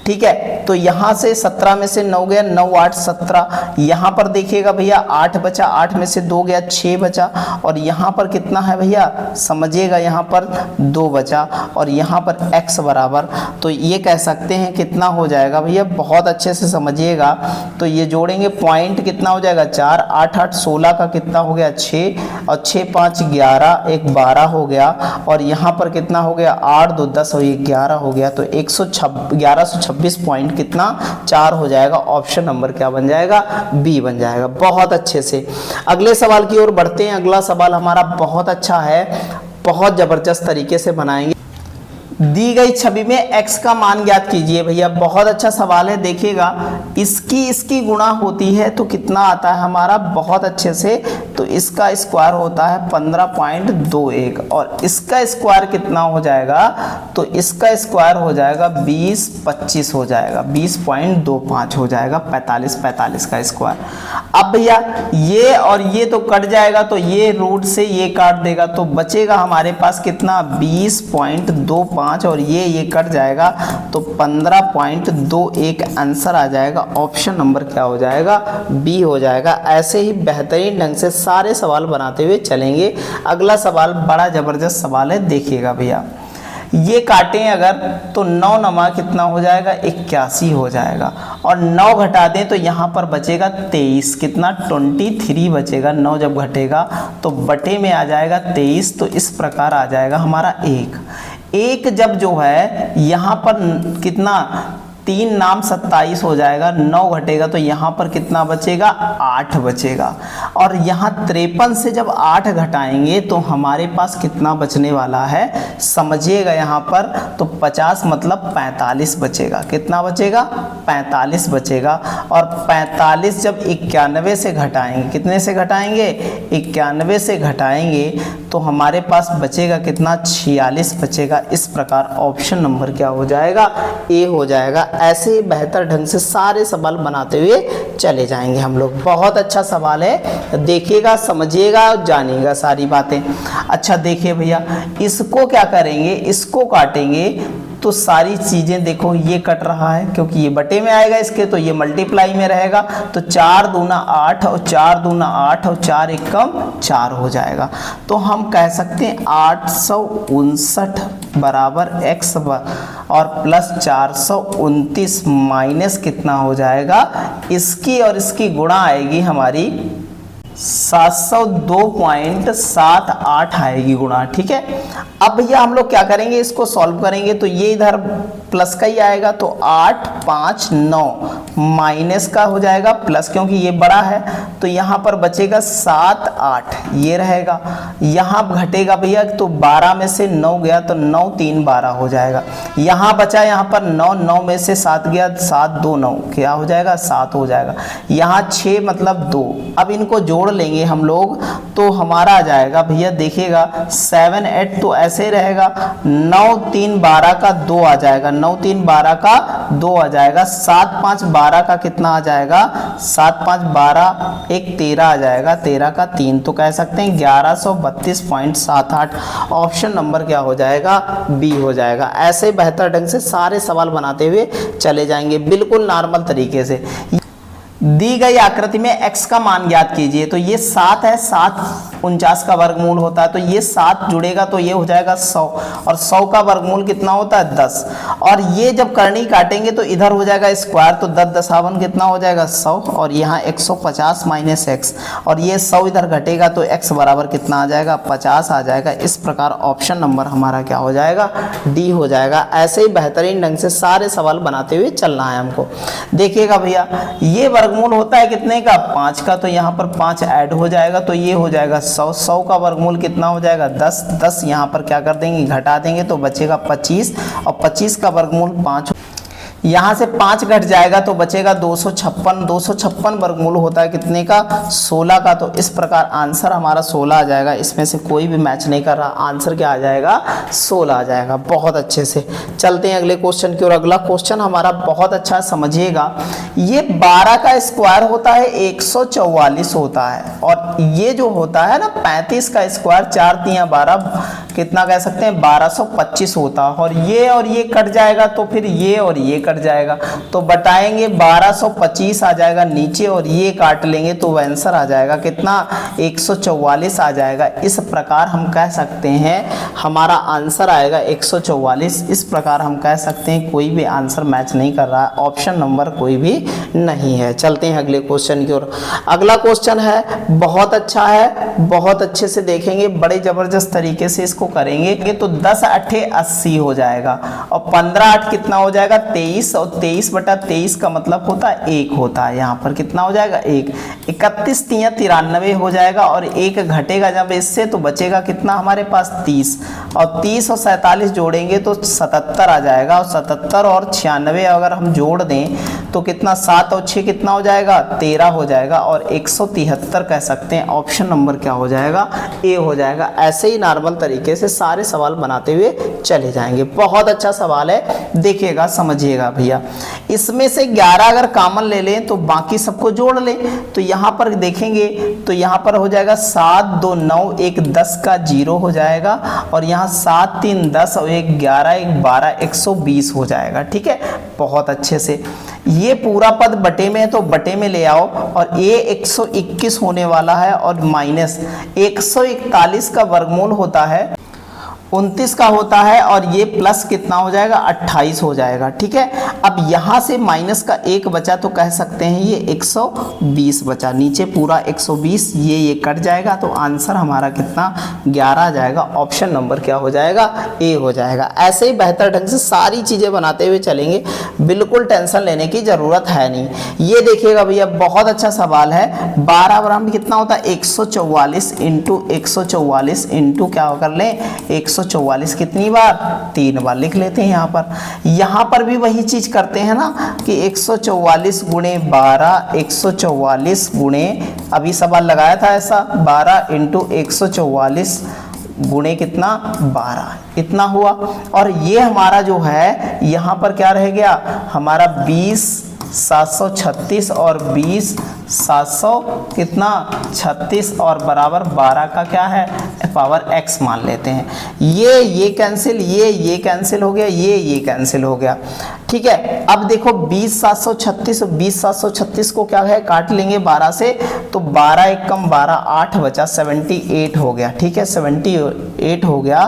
ठीक है, तो यहाँ से 17 में से 9 गया, 9 8 17। यहाँ पर देखिएगा भैया 8 बचा, 8 में से 2 गया, 6 बचा। और यहाँ पर कितना है भैया समझिएगा, यहाँ पर 2 बचा और यहाँ पर x बराबर, तो ये कह सकते हैं कितना हो जाएगा भैया, बहुत अच्छे से समझिएगा। तो ये जोड़ेंगे पॉइंट कितना हो जाएगा 4, 8 8 16 का कितना हो गया 6 और 6 5 11, 1 12 हो गया। और यहाँ पर कितना हो गया 8 2 10 और 11 हो गया। तो 1126 पॉइंट कितना 4 हो जाएगा। ऑप्शन नंबर क्या बन जाएगा, बी बन जाएगा। बहुत अच्छे से अगले सवाल की ओर बढ़ते हैं। अगला सवाल हमारा बहुत अच्छा है, बहुत जबरदस्त तरीके से बनाएंगे। दी गई छवि में x का मान ज्ञात कीजिए। भैया बहुत अच्छा सवाल है, देखिएगा इसकी गुणा होती है तो कितना आता है हमारा, बहुत अच्छे से। तो इसका स्क्वायर होता है 15.21 और इसका स्क्वायर कितना हो जाएगा, तो इसका स्क्वायर हो जाएगा 20 25 हो जाएगा, 20.25 हो जाएगा, 45 का स्क्वायर। अब भैया ये और ये तो कट जाएगा, तो ये रूट से ये काट देगा तो बचेगा हमारे पास कितना 20.25 और ये कट जाएगा तो 15.21 आंसर आ जाएगा। ऑप्शन नंबर क्या हो जाएगा, बी हो जाएगा। ऐसे ही बेहतरीन ढंग से सारे सवाल बनाते हुए चलेंगे। अगला सवाल बड़ा जबरदस्त सवाल है, देखिएगा भैया। ये काटें अगर तो 9 नमा कितना हो जाएगा 81 हो जाएगा और 9 घटा दें तो यहाँ पर बचेगा 23 कितना 23 बचेगा। 9 जब घटेगा तो बटे में आ जाएगा 23, तो इस प्रकार आ जाएगा हमारा 1 जब जो है यहाँ पर कितना 3 नाम 27 हो जाएगा। 9 घटेगा तो यहाँ पर कितना बचेगा 8 बचेगा। और यहाँ 53 से जब 8 घटाएंगे तो हमारे पास कितना बचने वाला है समझिएगा, यहाँ पर तो 50 मतलब 45 बचेगा। कितना बचेगा 45 बचेगा। और 45 जब 91 से घटाएंगे, कितने से घटाएंगे 91 से घटाएंगे तो हमारे पास बचेगा कितना 46 बचेगा। इस प्रकार ऑप्शन नंबर क्या हो जाएगा, ए हो जाएगा। ऐसे ही बेहतर ढंग से सारे सवाल बनाते हुए चले जाएंगे हम लोग। बहुत अच्छा सवाल है, देखिएगा समझिएगा और जानिएगा सारी बातें। अच्छा देखिए भैया, इसको क्या करेंगे, इसको काटेंगे तो सारी चीज़ें देखो ये कट रहा है क्योंकि ये बटे में आएगा इसके, तो ये मल्टीप्लाई में रहेगा। तो 4 दूना 8 और 4 दूना 8 और 4 एकम 4 हो जाएगा। तो हम कह सकते हैं 859 बराबर x और प्लस 429 माइनस कितना हो जाएगा, इसकी और इसकी गुणा आएगी हमारी 702.78 आएगी गुणा। ठीक है, अब भैया हम लोग क्या करेंगे, इसको सॉल्व करेंगे तो ये इधर प्लस का ही आएगा तो 8 5 9 माइनस का हो जाएगा प्लस, क्योंकि ये बड़ा है तो यहाँ पर बचेगा 7 8 ये रहेगा। यहाँ घटेगा भैया तो 12 में से 9 गया तो 9 3 12 हो जाएगा। यहाँ बचा यहाँ पर 9, 9 में से 7 गया, 7 2 9 क्या हो जाएगा 7 हो जाएगा। यहाँ 6 मतलब 2। अब इनको जोड़ लेंगे हम लोग तो हमारा आ जाएगा भैया, देखिएगा 7 8 तो ऐसे रहेगा, 9 3 12 का 2 आ जाएगा, 9 3 12 का 2 आ जाएगा, 7 5 12 का कितना आ जाएगा, 7 5 12 1 13 आ जाएगा, 13 का 3, तो कह सकते हैं 1132.78। ऑप्शन नंबर क्या हो जाएगा, बी हो जाएगा। ऐसे बेहतर ढंग से सारे सवाल बनाते हुए चले जाएंगे बिल्कुल नॉर्मल तरीके से। दी गई आकृति में x का मान ज्ञात कीजिए। तो ये 7 है, 7 49 का वर्गमूल होता है तो ये 7 जुड़ेगा तो ये हो जाएगा 100 और 100 का वर्गमूल कितना होता है 10। और ये जब करनी काटेंगे तो इधर हो जाएगा स्क्वायर तो 10 दशावन कितना हो जाएगा 100 और यहाँ 150 माइनस x और ये 100 इधर घटेगा तो x बराबर कितना आ जाएगा 50 आ जाएगा। इस प्रकार ऑप्शन नंबर हमारा क्या हो जाएगा, डी हो जाएगा। ऐसे ही बेहतरीन ढंग से सारे सवाल बनाते हुए चलना है हमको। देखिएगा भैया, ये वर्गमूल होता है कितने का 5 का, तो यहाँ पर 5 ऐड हो जाएगा तो ये हो जाएगा 100। 100 का वर्गमूल कितना हो जाएगा 10। 10 यहाँ पर क्या कर देंगे घटा देंगे तो बचेगा 25 और 25 का वर्गमूल 5। यहाँ से 5 घट जाएगा तो बचेगा 256। 256 वर्गमूल होता है कितने का? 16 का। तो इस प्रकार आंसर हमारा 16 आ जाएगा। इसमें से कोई भी मैच नहीं कर रहा, आंसर क्या आ जाएगा? 16 आ जाएगा। बहुत अच्छे से चलते हैं अगले क्वेश्चन की ओर। अगला क्वेश्चन हमारा बहुत अच्छा समझिएगा। ये 12 का स्क्वायर होता है 144 होता है, और ये जो होता है ना 35 का स्क्वायर 4 तिया 12 कितना कह सकते हैं? 1225 होता है। और ये कट जाएगा तो फिर ये और ये कट जाएगा, तो बटाएंगे 1225 आ जाएगा नीचे, और ये काट लेंगे तो आंसर आ जाएगा कितना? 144 आ जाएगा। इस प्रकार हम कह सकते हैं हमारा आंसर आएगा 144। इस प्रकार हम कह सकते हैं कोई भी आंसर मैच नहीं कर रहा है, ऑप्शन नंबर कोई भी नहीं है। चलते हैं अगले क्वेश्चन की ओर। अगला क्वेश्चन है बहुत अच्छा है, बहुत अच्छे से देखेंगे, बड़े जबरदस्त तरीके से इसको करेंगे। तो 10 8 80 हो जाएगा, और 15 8 कितना हो जाएगा? 23, और 23 बटा 23 का मतलब होता है 1 होता है। यहाँ पर कितना हो जाएगा? 1। 31 तिया 93 हो जाएगा, और 1 घटेगा जब इससे तो बचेगा कितना हमारे पास? 30, और 30 और 47 जोड़ेंगे तो 77 आ जाएगा, और 77 और 96 अगर हम जोड़ दें तो कितना? 7 और 6 कितना हो जाएगा? 13 हो जाएगा, और 173 कह सकते हैं। ऑप्शन नंबर क्या हो जाएगा? ए हो जाएगा। ऐसे ही नॉर्मल तरीके से सारे सवाल बनाते हुए चले जाएंगे। बहुत अच्छा सवाल है, देखिएगा समझिएगा भैया। इसमें से 11 अगर कॉमन ले लें तो बाकी सबको जोड़ लें, तो यहाँ पर देखेंगे तो यहाँ पर हो जाएगा 7 2 9 1 10 का 0 हो जाएगा, और यहाँ 7 3 10 और 1 11 1 12 120 हो जाएगा। ठीक है, बहुत अच्छे से। ये पूरा पद बटे में है तो बटे में ले आओ, और ये 121 होने वाला है, और माइनस 141 का वर्गमूल होता है 29 का होता है, और ये प्लस कितना हो जाएगा? 28 हो जाएगा। ठीक है, अब यहाँ से माइनस का 1 बचा तो कह सकते हैं ये 120 बचा, नीचे पूरा 120, ये कट जाएगा, तो आंसर हमारा कितना? 11 आ जाएगा। ऑप्शन नंबर क्या हो जाएगा? ए हो जाएगा। ऐसे ही बेहतर ढंग से सारी चीज़ें बनाते हुए चलेंगे, बिल्कुल टेंशन लेने की ज़रूरत है नहीं। ये देखिएगा भैया, बहुत अच्छा सवाल है। 12 बराबर कितना होता है? 144 इंटू 144 इंटू क्या कर लें? 144 कितनी बार? 3 बार लिख लेते हैं। यहाँ पर भी वही चीज करते हैं ना कि 144 गुणे 12, 144 गुणे, अभी सवाल लगाया था ऐसा, 12 इंटू 144 गुणे कितना? 12, इतना हुआ। और ये हमारा जो है यहाँ पर क्या रह गया हमारा? 20 736 और 20 700 कितना? 36, और बराबर 12 का क्या है? पावर x मान लेते हैं। ये कैंसिल, ये कैंसिल हो गया, ये कैंसिल हो गया। ठीक है, अब देखो 20 736 और 20 736 को क्या है? काट लेंगे 12 से, तो 12 1 कम 12 8 बचा, 78 हो गया। ठीक है, 78 हो गया,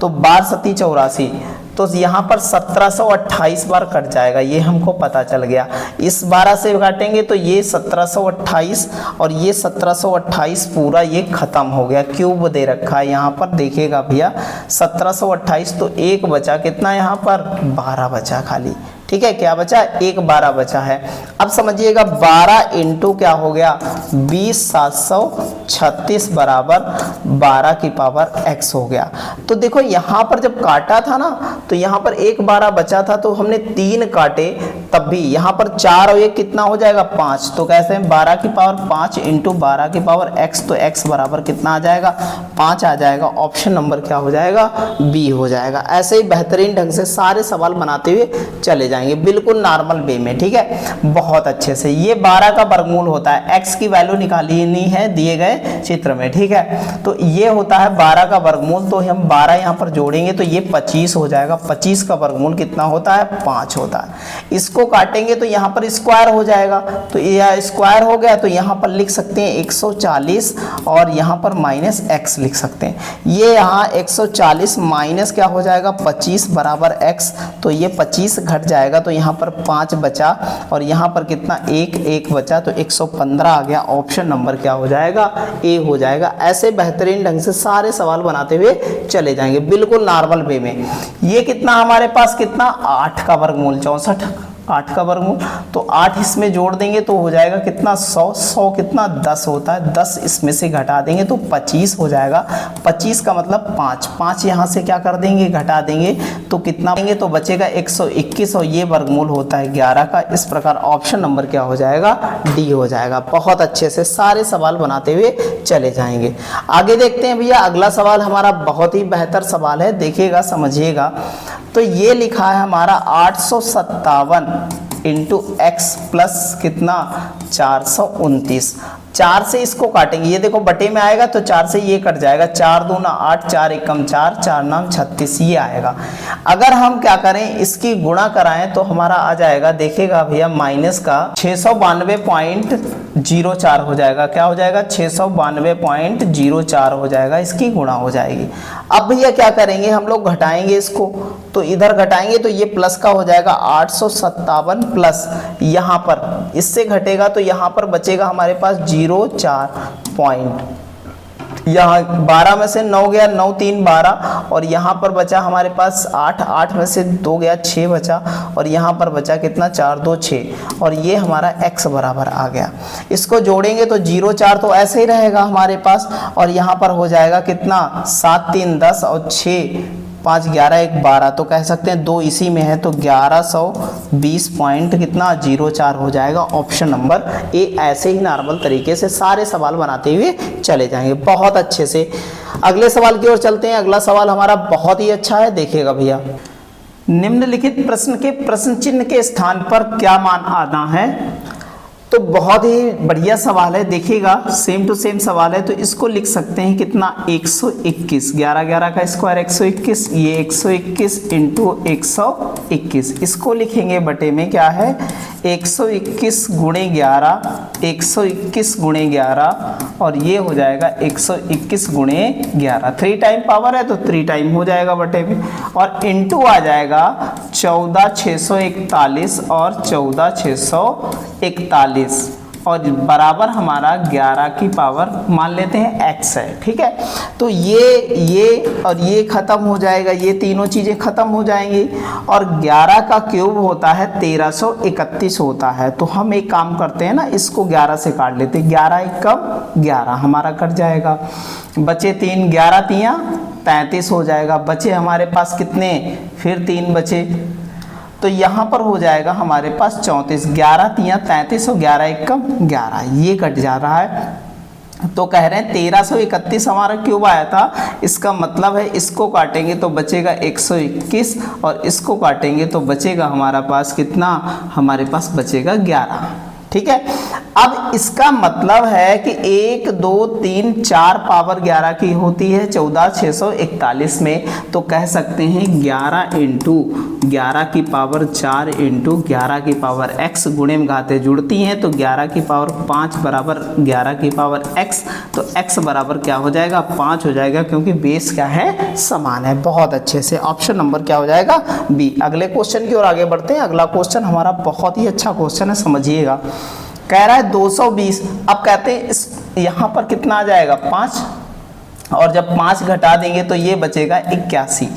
तो 12 7 84, तो यहाँ पर 1728 बार कट जाएगा, ये हमको पता चल गया। इस 12 से काटेंगे तो ये 1728, और ये 1728 पूरा ये खत्म हो गया। क्यूब दे रखा है यहाँ पर, देखिएगा भैया 1728, तो 1 बचा कितना? यहाँ पर 12 बचा खाली। ठीक है, क्या बचा? 1 12 बचा है। अब समझिएगा 12 इंटू क्या हो गया? 20 736 बराबर 12 की पावर x हो गया। तो देखो यहाँ पर जब काटा था ना, तो यहाँ पर 1 12 बचा था, तो हमने 3 काटे, तब भी यहाँ पर 4 और 1 कितना हो जाएगा? 5। तो कैसे हैं? 12 की पावर 5 इंटू 12 की पावर x, तो x बराबर कितना आ जाएगा? 5 आ जाएगा। ऑप्शन नंबर क्या हो जाएगा? बी हो जाएगा। ऐसे ही बेहतरीन ढंग से सारे सवाल बनाते हुए चले जाएंगे, बिल्कुल नॉर्मल वे में। ठीक है, बहुत अच्छे से। ये 12 का वर्गमूल होता है, x की वैल्यू निकालनी है दिए गए चित्र में। ठीक है, तो ये होता है 12 का वर्गमूल, तो हम 12 यहाँ पर जोड़ेंगे तो ये 25 हो जाएगा। 25 का वर्गमूल कितना होता है? 5 होता है। इसको काटेंगे तो यहाँ पर स्क्वायर हो जाएगा, तो ये स्क्वायर हो गया, तो यहाँ पर लिख सकते हैं 140, और यहाँ पर माइनस x लिख सकते हैं। ये यहाँ 140 माइनस क्या हो जाएगा? 25 बराबर x, तो ये 25 घट जाएगा, तो यहाँ पर 5 बचा, और यहाँ पर कितना? 1 बचा, तो 115 आ गया। ऑप्शन नंबर क्या हो जाएगा? ए हो जाएगा। ऐसे बेहतरीन ढंग से सारे सवाल बनाते हुए चले जाएंगे, बिल्कुल नॉर्मल वे में। ये कितना हमारे पास? कितना? 8 का वर्गमूल 64 8 का वर्गमूल, तो 8 इसमें जोड़ देंगे तो हो जाएगा कितना 100, 100 कितना 10 होता है, 10 इसमें से घटा देंगे तो 25 हो जाएगा। 25 का मतलब 5, 5 यहाँ से क्या कर देंगे घटा देंगे तो कितना देंगे तो बचेगा 121 और ये वर्गमूल होता है 11 का। इस प्रकार ऑप्शन नंबर क्या हो जाएगा, डी हो जाएगा। बहुत अच्छे से सारे सवाल बनाते हुए चले जाएंगे। आगे देखते हैं भैया, अगला सवाल हमारा बहुत ही बेहतर सवाल है, देखिएगा समझिएगा। तो ये लिखा है हमारा 857 इंटू एक्स प्लस कितना 429। 4 से इसको काटेंगे, ये देखो बटे में आएगा तो 4 से ये कट जाएगा, 4 दूना 8, 4 एकम 4, 4 नाम 36 ये आएगा। अगर हम क्या करें इसकी गुणा कराएं तो हमारा आ जाएगा, देखिएगा भैया माइनस का 692.04 हो जाएगा। क्या हो जाएगा 692.04 हो जाएगा, इसकी गुणा हो जाएगी। अब भैया क्या करेंगे हम लोग घटाएंगे इसको, तो इधर घटाएंगे तो ये प्लस का हो जाएगा 857 प्लस यहाँ पर इससे घटेगा तो यहाँ पर बचेगा हमारे पास 04 पॉइंट, यहाँ 12 में से 9 गया, 9 3 12 और यहाँ पर बचा हमारे पास 8, 8 में से 2 गया 6 बचा और यहाँ पर बचा कितना 4 2 6 और ये हमारा x बराबर आ गया। इसको जोड़ेंगे तो 04 तो ऐसे ही रहेगा हमारे पास और यहाँ पर हो जाएगा कितना 7 3 10 और 6 5 11 1 12, तो कह सकते हैं 2 इसी में है तो 1120 पॉइंट कितना 04 हो जाएगा। Option number A. ऐसे ही नॉर्मल तरीके से सारे सवाल बनाते हुए चले जाएंगे बहुत अच्छे से। अगले सवाल की ओर चलते हैं। अगला सवाल हमारा बहुत ही अच्छा है, देखिएगा भैया। निम्नलिखित प्रश्न के प्रश्न चिन्ह के स्थान पर क्या मान आना है, तो बहुत ही बढ़िया सवाल है, देखिएगा सेम टू सेम सवाल है। तो इसको लिख सकते हैं कितना 121, 11 11 का स्क्वायर 121, ये 121 इंटू 121, इसको लिखेंगे बटे में क्या है 121 गुणे 11, 121 गुणे 11 और ये हो जाएगा 121 गुणे 11, 3 टाइम पावर है तो 3 टाइम हो जाएगा बटे में और इंटू आ जाएगा 14641 और 14641 और बराबर हमारा 11 की पावर मान लेते हैं x है, ठीक है। तो ये और ये खत्म हो जाएगा, ये तीनों चीजें खत्म हो जाएंगी और 11 का क्यूब होता है 1331 होता है। तो हम एक काम करते हैं ना, इसको 11 से काट लेते हैं, 11 1 कम 11 हमारा कट जाएगा, बचे 3, 11 3 33 हो जाएगा, बचे हमारे पास कितने फिर 3 बचे तो यहाँ पर हो जाएगा हमारे पास 34, 11 3 33 और 11 1 कम 11, ये कट जा रहा है। तो कह रहे हैं 1331 हमारा क्यूब आया था, इसका मतलब है इसको काटेंगे तो बचेगा 121 और इसको काटेंगे तो बचेगा हमारा पास कितना, हमारे पास बचेगा 11, ठीक है। अब इसका मतलब है कि 1 2 3 4 पावर 11 की होती है 14641 में, तो कह सकते हैं 11 इंटू 11 की पावर 4 इंटू 11 की पावर x गुणे में घाते जुड़ती हैं तो 11 की पावर 5 बराबर 11 की पावर x, तो x बराबर क्या हो जाएगा 5 हो जाएगा क्योंकि बेस क्या है समान है। बहुत अच्छे से ऑप्शन नंबर क्या हो जाएगा बी। अगले क्वेश्चन की ओर आगे बढ़ते हैं। अगला क्वेश्चन हमारा बहुत ही अच्छा क्वेश्चन है, समझिएगा। कह रहा है 220, अब कहते हैं इस यहाँ पर कितना आ जाएगा 5 और जब 5 घटा देंगे तो ये बचेगा 81,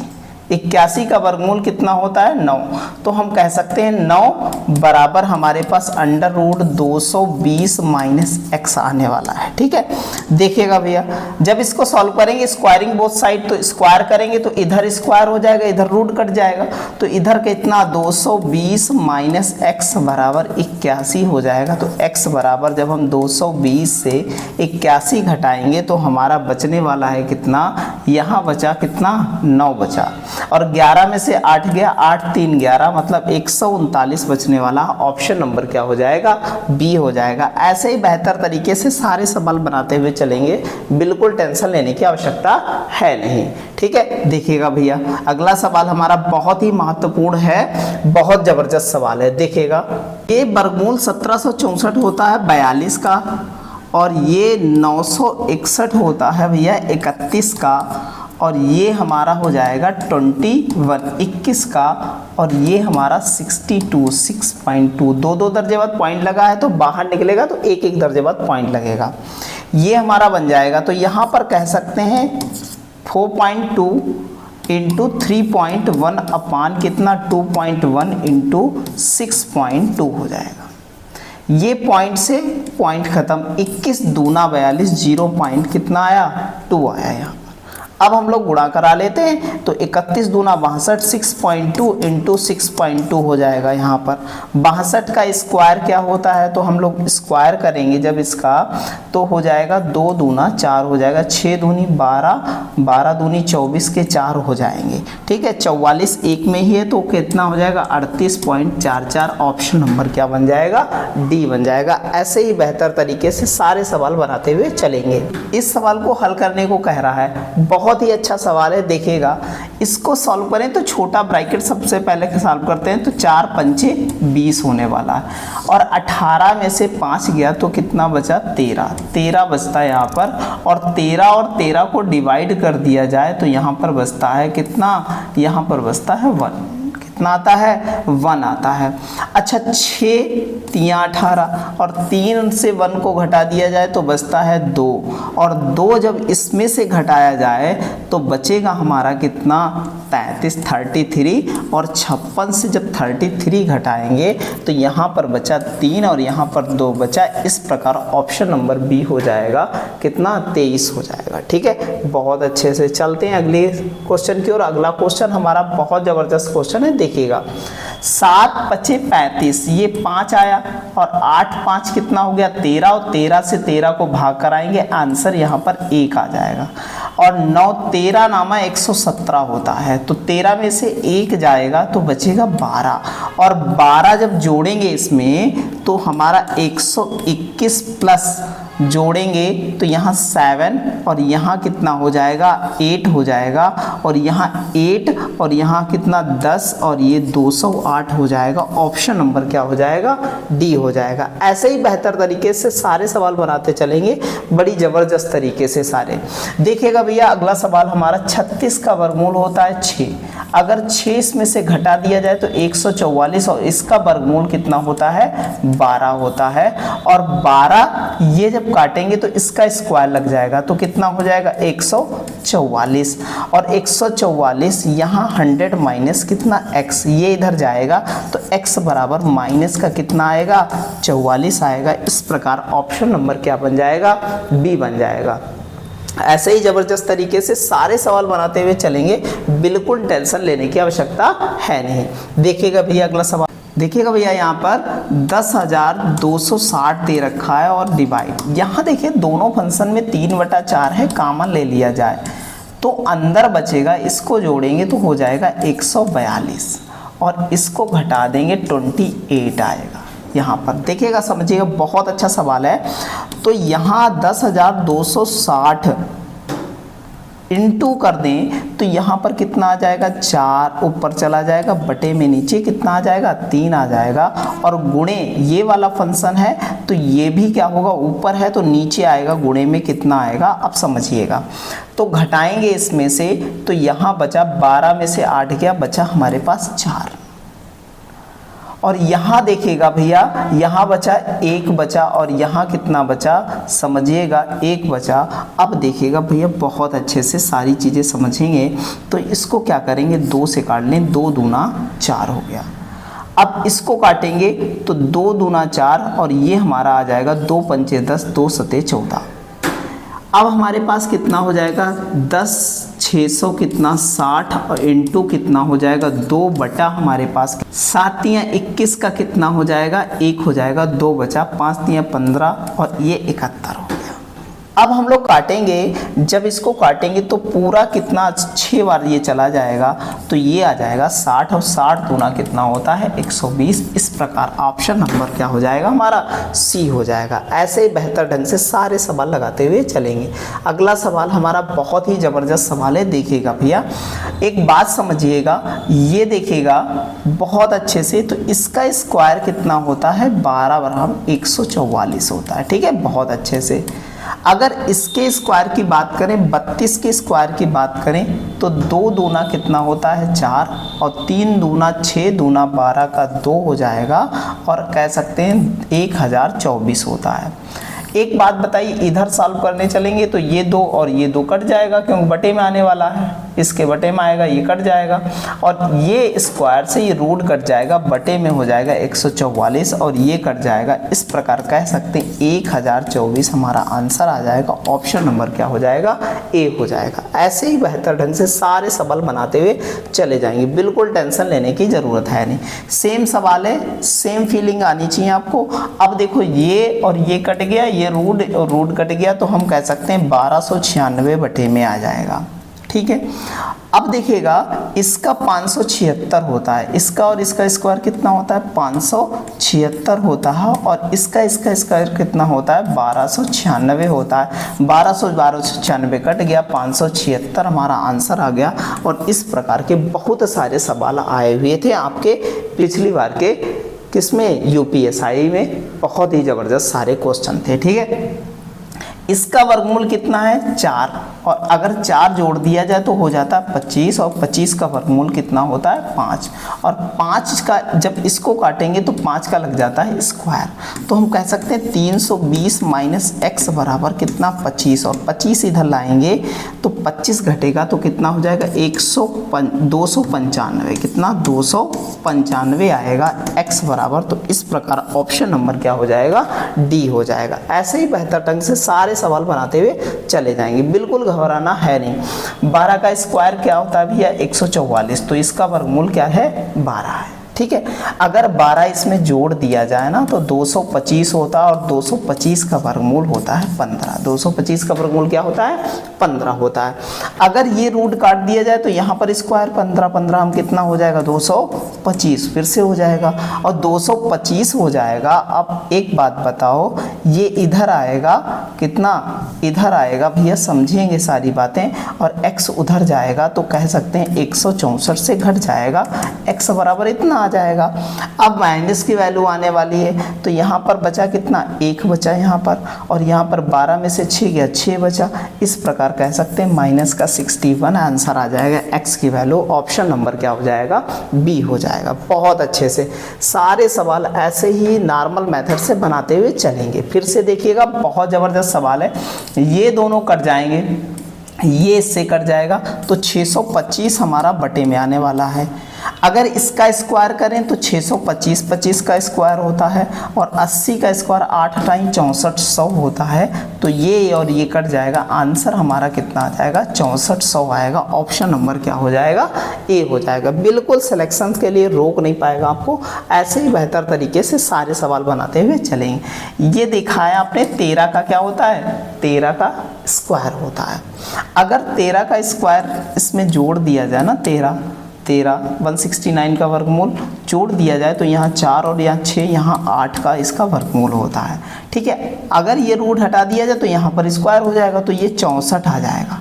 81 का वर्गमूल कितना होता है 9, तो हम कह सकते हैं 9 बराबर हमारे पास अंडर रूट 220 माइनस x आने वाला है, ठीक है। देखिएगा भैया जब इसको सॉल्व करेंगे स्क्वायरिंग बोथ साइड, तो स्क्वायर करेंगे तो इधर स्क्वायर हो जाएगा, इधर रूट कट जाएगा, तो इधर कितना 220 माइनस x बराबर 81 हो जाएगा। तो x बराबर जब हम 220 से 81 घटाएंगे तो हमारा बचने वाला है कितना, यहाँ बचा कितना 9 बचा और 11 में से 8 गया, 8 3 11 मतलब 139 बचने वाला। ऑप्शन नंबर क्या हो जाएगा बी हो जाएगा। ऐसे ही बेहतर तरीके से सारे सवाल बनाते हुए चलेंगे, बिल्कुल टेंशन लेने की आवश्यकता है नहीं, ठीक है। देखिएगा भैया अगला सवाल हमारा बहुत ही महत्वपूर्ण है, बहुत जबरदस्त सवाल है। देखिएगा ये वर्गमूल 1764 होता है 42 का और ये 961 होता है भैया 31 का और ये हमारा हो जाएगा 21 का और ये हमारा 62 6.2, दो दर्जे बाद पॉइंट लगा है तो बाहर निकलेगा तो एक दर्जे बाद पॉइंट लगेगा, ये हमारा बन जाएगा। तो यहाँ पर कह सकते हैं 4.2 इंटू 3.1 अपान कितना 2.1 इंटू 6.2 हो जाएगा। ये पॉइंट से पॉइंट खत्म, 21 दूना 42, 0 पॉइंट कितना आया 2 आया यहाँ। अब हम लोग गुणा करा लेते हैं तो 31 दूना 62, 6.2 इंटू 6.2 हो जाएगा यहाँ पर। 62 का स्क्वायर क्या होता है, तो हम लोग स्क्वायर करेंगे जब इसका तो हो जाएगा 2 दूना 4 हो जाएगा, 6 दूनी 12, 12 दूनी 24 के 4 हो जाएंगे। ठीक है, 44 एक में ही है तो कितना हो जाएगा 38.44। ऑप्शन नंबर क्या बन जाएगा, डी बन जाएगा। ऐसे ही बेहतर तरीके से सारे सवाल बनाते हुए चलेंगे। इस सवाल को हल करने को कह रहा है, बहुत ही अच्छा सवाल है, देखिएगा। इसको सॉल्व करें तो छोटा ब्रैकेट सबसे पहले सॉल्व करते हैं तो 4 पंचे 20 होने वाला है और 18 में से 5 गया तो कितना बचा 13 बचता है यहाँ पर। और 13 को डिवाइड कर दिया जाए तो यहाँ पर बचता है कितना, यहाँ पर बचता है 1। कितना आता है 1 आता है। अच्छा 6 3 18 और 3 से 1 को घटा दिया जाए तो बचता है 2 और 2 जब इसमें से घटाया जाए तो बचेगा हमारा कितना 33 33 और 56 से जब 33 घटाएंगे तो यहाँ पर बचा 3 और यहाँ पर 2 बचा। इस प्रकार ऑप्शन नंबर बी हो जाएगा कितना 23 हो जाएगा। ठीक है, बहुत अच्छे से चलते हैं अगले क्वेश्चन की ओर। अगला क्वेश्चन हमारा बहुत जबरदस्त क्वेश्चन है, देखिएगा। 7 5 35, ये 5 आया और 8 5 कितना हो गया 13 और 13 से 13 को भाग कराएंगे, आंसर यहाँ पर 1 आ जाएगा। और 9 13 नामा 117 होता है तो 13 में से 1 जाएगा तो बचेगा 12 और 12 जब जोड़ेंगे इसमें तो हमारा 121 प्लस जोड़ेंगे तो यहाँ 7 और यहाँ कितना हो जाएगा 8 हो जाएगा और यहाँ 8 और यहाँ कितना 10 और ये 208 हो जाएगा। ऑप्शन नंबर क्या हो जाएगा, डी हो जाएगा। ऐसे ही बेहतर तरीके से सारे सवाल बनाते चलेंगे, बड़ी ज़बरदस्त तरीके से सारे। देखिएगा भैया, अगला सवाल हमारा 36 का वर्गमूल होता है 6। अगर 6 इसमें से घटा दिया जाए तो 144 और इसका वर्गमूल कितना होता है 12 होता है। और 12 ये जब काटेंगे तो इसका स्क्वायर लग जाएगा तो कितना हो जाएगा 144 और 144 यहाँ 100 माइनस कितना x, ये इधर जाएगा तो x बराबर माइनस का कितना आएगा 44 आएगा। इस प्रकार ऑप्शन नंबर क्या बन जाएगा, बी बन जाएगा। ऐसे ही जबरदस्त तरीके से सारे सवाल बनाते हुए चलेंगे, बिल्कुल टेंशन लेने की आवश्यकता है नहीं। देखिएगा भैया अगला सवाल, देखिएगा भैया यहाँ पर 10,260 दे रखा है और डिवाइड। यहाँ देखिए दोनों फंक्शन में 3/4 है, कॉमन ले लिया जाए तो अंदर बचेगा, इसको जोड़ेंगे तो हो जाएगा 142 और इसको घटा देंगे 28 आएगा। यहाँ पर देखिएगा, समझिएगा, बहुत अच्छा सवाल है। तो यहाँ 10,260 इंटू कर दें तो यहाँ पर कितना आ जाएगा 4, ऊपर चला जाएगा बटे में नीचे कितना आ जाएगा 3 आ जाएगा और गुणे ये वाला फंक्शन है तो ये भी क्या होगा ऊपर है तो नीचे आएगा, गुणे में कितना आएगा अब समझिएगा। तो घटाएंगे इसमें से तो यहाँ बचा 12 में से 8 गया, बचा हमारे पास 4 और यहाँ देखिएगा भैया यहाँ बचा 1 बचा और यहाँ कितना बचा समझिएगा 1 बचा। अब देखिएगा भैया बहुत अच्छे से सारी चीज़ें समझेंगे तो इसको क्या करेंगे 2 से काट लें, 2 दूना 4 हो गया। अब इसको काटेंगे तो 2 दूना 4 और ये हमारा आ जाएगा 2 पंचे 10, 2 सते 14। अब हमारे पास कितना हो जाएगा 10 600 कितना 60 और इंटू कितना हो जाएगा 2 बटा हमारे पास 7 तियां 21 का कितना हो जाएगा 1 हो जाएगा, 2 बचा, 5 तियां 15 और ये 71 हो गया। अब हम लोग काटेंगे, जब इसको काटेंगे तो पूरा कितना 6 बार ये चला जाएगा तो ये आ जाएगा 60 और 60 दूना कितना होता है 120। इस प्रकार ऑप्शन नंबर क्या हो जाएगा हमारा सी हो जाएगा। ऐसे ही बेहतर ढंग से सारे सवाल लगाते हुए चलेंगे। अगला सवाल हमारा बहुत ही ज़बरदस्त सवाल है, देखिएगा भैया एक बात समझिएगा, ये देखिएगा बहुत अच्छे से। तो इसका स्क्वायर कितना होता है 12 बराबर 144 होता है। ठीक है, बहुत अच्छे से। अगर इसके स्क्वायर की बात करें 32 के स्क्वायर की बात करें तो 2 दूना कितना होता है 4 और 3 दूना 6 दूना 12 का 2 हो जाएगा और कह सकते हैं 1024 होता है। एक बात बताइए, इधर सॉल्व करने चलेंगे तो ये 2 और ये 2 कट जाएगा क्योंकि बटे में आने वाला है। इसके बटे में आएगा, ये कट जाएगा और ये स्क्वायर से ये रूट कट जाएगा, बटे में हो जाएगा 144 और ये कट जाएगा। इस प्रकार कह सकते हैं 1024 हमारा आंसर आ जाएगा। ऑप्शन नंबर क्या हो जाएगा? ए हो जाएगा। ऐसे ही बेहतर ढंग से सारे सवाल बनाते हुए चले जाएंगे, बिल्कुल टेंशन लेने की जरूरत है नहीं। सेम सवाल है, सेम फीलिंग आनी चाहिए आपको। अब देखो ये और ये कट गया, ये रूट और रूट कट गया, तो हम कह सकते हैं 1296 बटे में आ जाएगा। ठीक है, अब देखिएगा इसका 576 होता है, इसका और इसका स्क्वायर कितना होता है? 576 होता है और इसका स्क्वायर कितना होता है? 1296 होता है। 1296 कट गया, 576 हमारा आंसर आ गया। और इस प्रकार के बहुत सारे सवाल आए हुए थे आपके पिछली बार के किसमें? यूपीएसआई में। बहुत ही ज़बरदस्त सारे क्वेश्चन थे। ठीक है, इसका वर्गमूल कितना है? 4, और अगर 4 जोड़ दिया जाए तो हो जाता है 25 और 25 का वर्गमूल कितना होता है? 5, और 5 का जब इसको काटेंगे तो 5 का लग जाता है स्क्वायर। तो हम कह सकते हैं 320 माइनस एक्स बराबर कितना? 25, और 25 इधर लाएंगे तो 25 घटेगा तो कितना हो जाएगा? 295। कितना? 295 आएगा एक्स बराबर। तो इस प्रकार ऑप्शन नंबर क्या हो जाएगा? डी हो जाएगा। ऐसे ही बेहतर ढंग से सारे सवाल बनाते हुए चले जाएंगे, बिल्कुल घबराना है नहीं। 12 का स्क्वायर क्या होता है भैया? 144, तो इसका वर्गमूल क्या है? 12 है। ठीक है, अगर 12 इसमें जोड़ दिया जाए ना तो 225 होता है, और 225 का वर्गमूल होता है 15। 225 का वर्गमूल क्या होता है? 15 होता है। अगर ये रूट काट दिया जाए तो यहाँ पर स्क्वायर 15 हम कितना हो जाएगा? 225 फिर से हो जाएगा, और 225 हो जाएगा। अब एक बात बताओ, ये इधर आएगा कितना? इधर आएगा भैया, समझेंगे सारी बातें, और x उधर जाएगा तो कह सकते हैं 164 से घट जाएगा, x बराबर इतना आ जाएगा। अब माइनस की वैल्यू आने वाली है, तो यहाँ पर बचा कितना? 1 बचा यहाँ पर, और यहाँ पर 12 में से 6 गया, 6 बचा। इस प्रकार कह सकते हैं माइनस का 61 आंसर आ जाएगा। x की वैल्यू ऑप्शन नंबर क्या हो जाएगा? बी हो जाएगा। बहुत अच्छे से सारे सवाल ऐसे ही नॉर्मल मेथड से बनाते हुए चलेंगे। फिर से देखिएगा, बहुत ज़बरदस्त सवाल है। ये दोनों कट जाएंगे, ये इससे कट जाएगा, तो 625 हमारा बटे में आने वाला है। अगर इसका स्क्वायर करें तो 625 25 का स्क्वायर होता है, और 80 का स्क्वायर 8 टाइम 6400 होता है। तो ये और ये कट जाएगा, आंसर हमारा कितना आ जाएगा? 6400 आएगा। ऑप्शन नंबर क्या हो जाएगा? ए हो जाएगा। बिल्कुल सिलेक्शन के लिए रोक नहीं पाएगा आपको, ऐसे ही बेहतर तरीके से सारे सवाल बनाते हुए चलेंगे। ये दिखाया आपने 13 का क्या होता है? 13 का स्क्वायर होता है। अगर 13 का स्क्वायर इसमें जोड़ दिया जाए ना, 13 169 का वर्गमूल जोड़ दिया जाए तो यहाँ 4 और यहाँ 6, यहाँ 8 का इसका वर्गमूल होता है। ठीक है, अगर ये रूट हटा दिया जाए तो यहाँ पर स्क्वायर हो जाएगा, तो ये 64 आ जाएगा,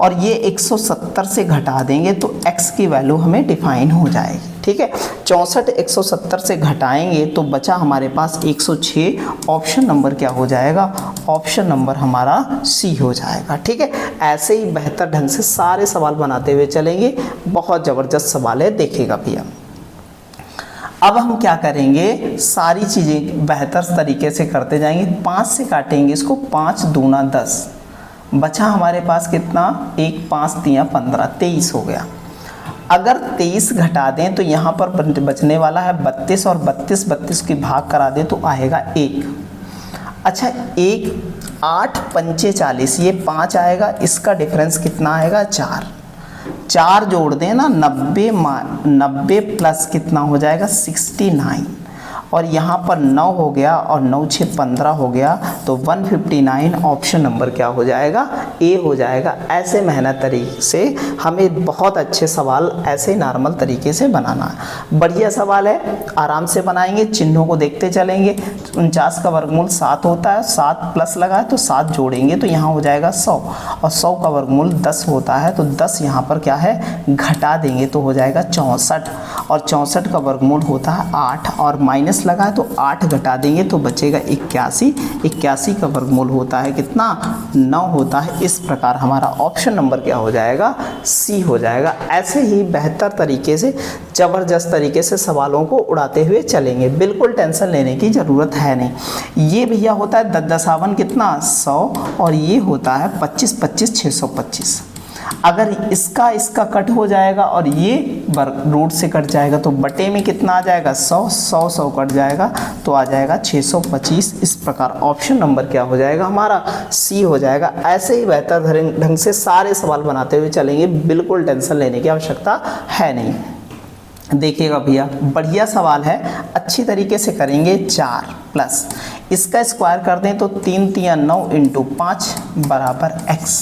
और ये 170 से घटा देंगे तो x की वैल्यू हमें डिफाइन हो जाएगी। ठीक है, 64 170 से घटाएंगे तो बचा हमारे पास 106। ऑप्शन नंबर क्या हो जाएगा? ऑप्शन नंबर हमारा सी हो जाएगा। ठीक है, ऐसे ही बेहतर ढंग से सारे सवाल बनाते हुए चलेंगे। बहुत ज़बरदस्त सवाल है, देखिएगा भैया। अब हम क्या करेंगे? सारी चीज़ें बेहतर तरीके से करते जाएंगे। 5 से काटेंगे इसको, 5 दूना 10, बचा हमारे पास कितना? 1 5 3 15, 23 हो गया। अगर 23 घटा दें तो यहाँ पर बचने वाला है 32, और 32 की भाग करा दें तो आएगा 1। अच्छा, 1 8 पंचे 40, ये 5 आएगा, इसका डिफरेंस कितना आएगा? 4 जोड़ दें ना, 90 प्लस कितना हो जाएगा? 69, और यहाँ पर 9 हो गया, और 9 6 15 हो गया, तो 159। ऑप्शन नंबर क्या हो जाएगा? ए हो जाएगा। ऐसे मेहनत तरीके से हमें बहुत अच्छे सवाल ऐसे नॉर्मल तरीके से बनाना है। बढ़िया सवाल है, आराम से बनाएंगे, चिन्हों को देखते चलेंगे। 49 का वर्गमूल 7 होता है, 7 प्लस लगा है तो 7 जोड़ेंगे तो यहाँ हो जाएगा 100, और 100 का वर्गमूल 10 होता है, तो 10 यहाँ पर क्या है? घटा देंगे तो हो जाएगा 64, और 64 का वर्गमूल होता है 8, और माइनस लगा है तो 8 घटा देंगे तो बचेगा 81। 81 का वर्गमूल होता है कितना? 9 होता है। इस प्रकार हमारा ऑप्शन नंबर क्या हो जाएगा? सी हो जाएगा। ऐसे ही बेहतर तरीके से, ज़बरदस्त तरीके से सवालों को उड़ाते हुए चलेंगे, बिल्कुल टेंशन लेने की ज़रूरत है नहीं। ये भैया होता है 10 10 कितना? 100, और ये होता है 25 25 625। अगर इसका इसका कट हो जाएगा और ये रूट से कट जाएगा तो बटे में कितना आ जाएगा 100 कट जाएगा तो आ जाएगा 625। इस प्रकार ऑप्शन नंबर क्या हो जाएगा हमारा सी हो जाएगा। ऐसे ही बेहतर ढंग से सारे सवाल बनाते हुए चलेंगे, बिल्कुल टेंशन लेने की आवश्यकता है नहीं। देखिएगा भैया बढ़िया सवाल है, अच्छी तरीके से करेंगे। 4 प्लस इसका स्क्वायर कर दें तो 3 3 9 इंटू 5 बराबर x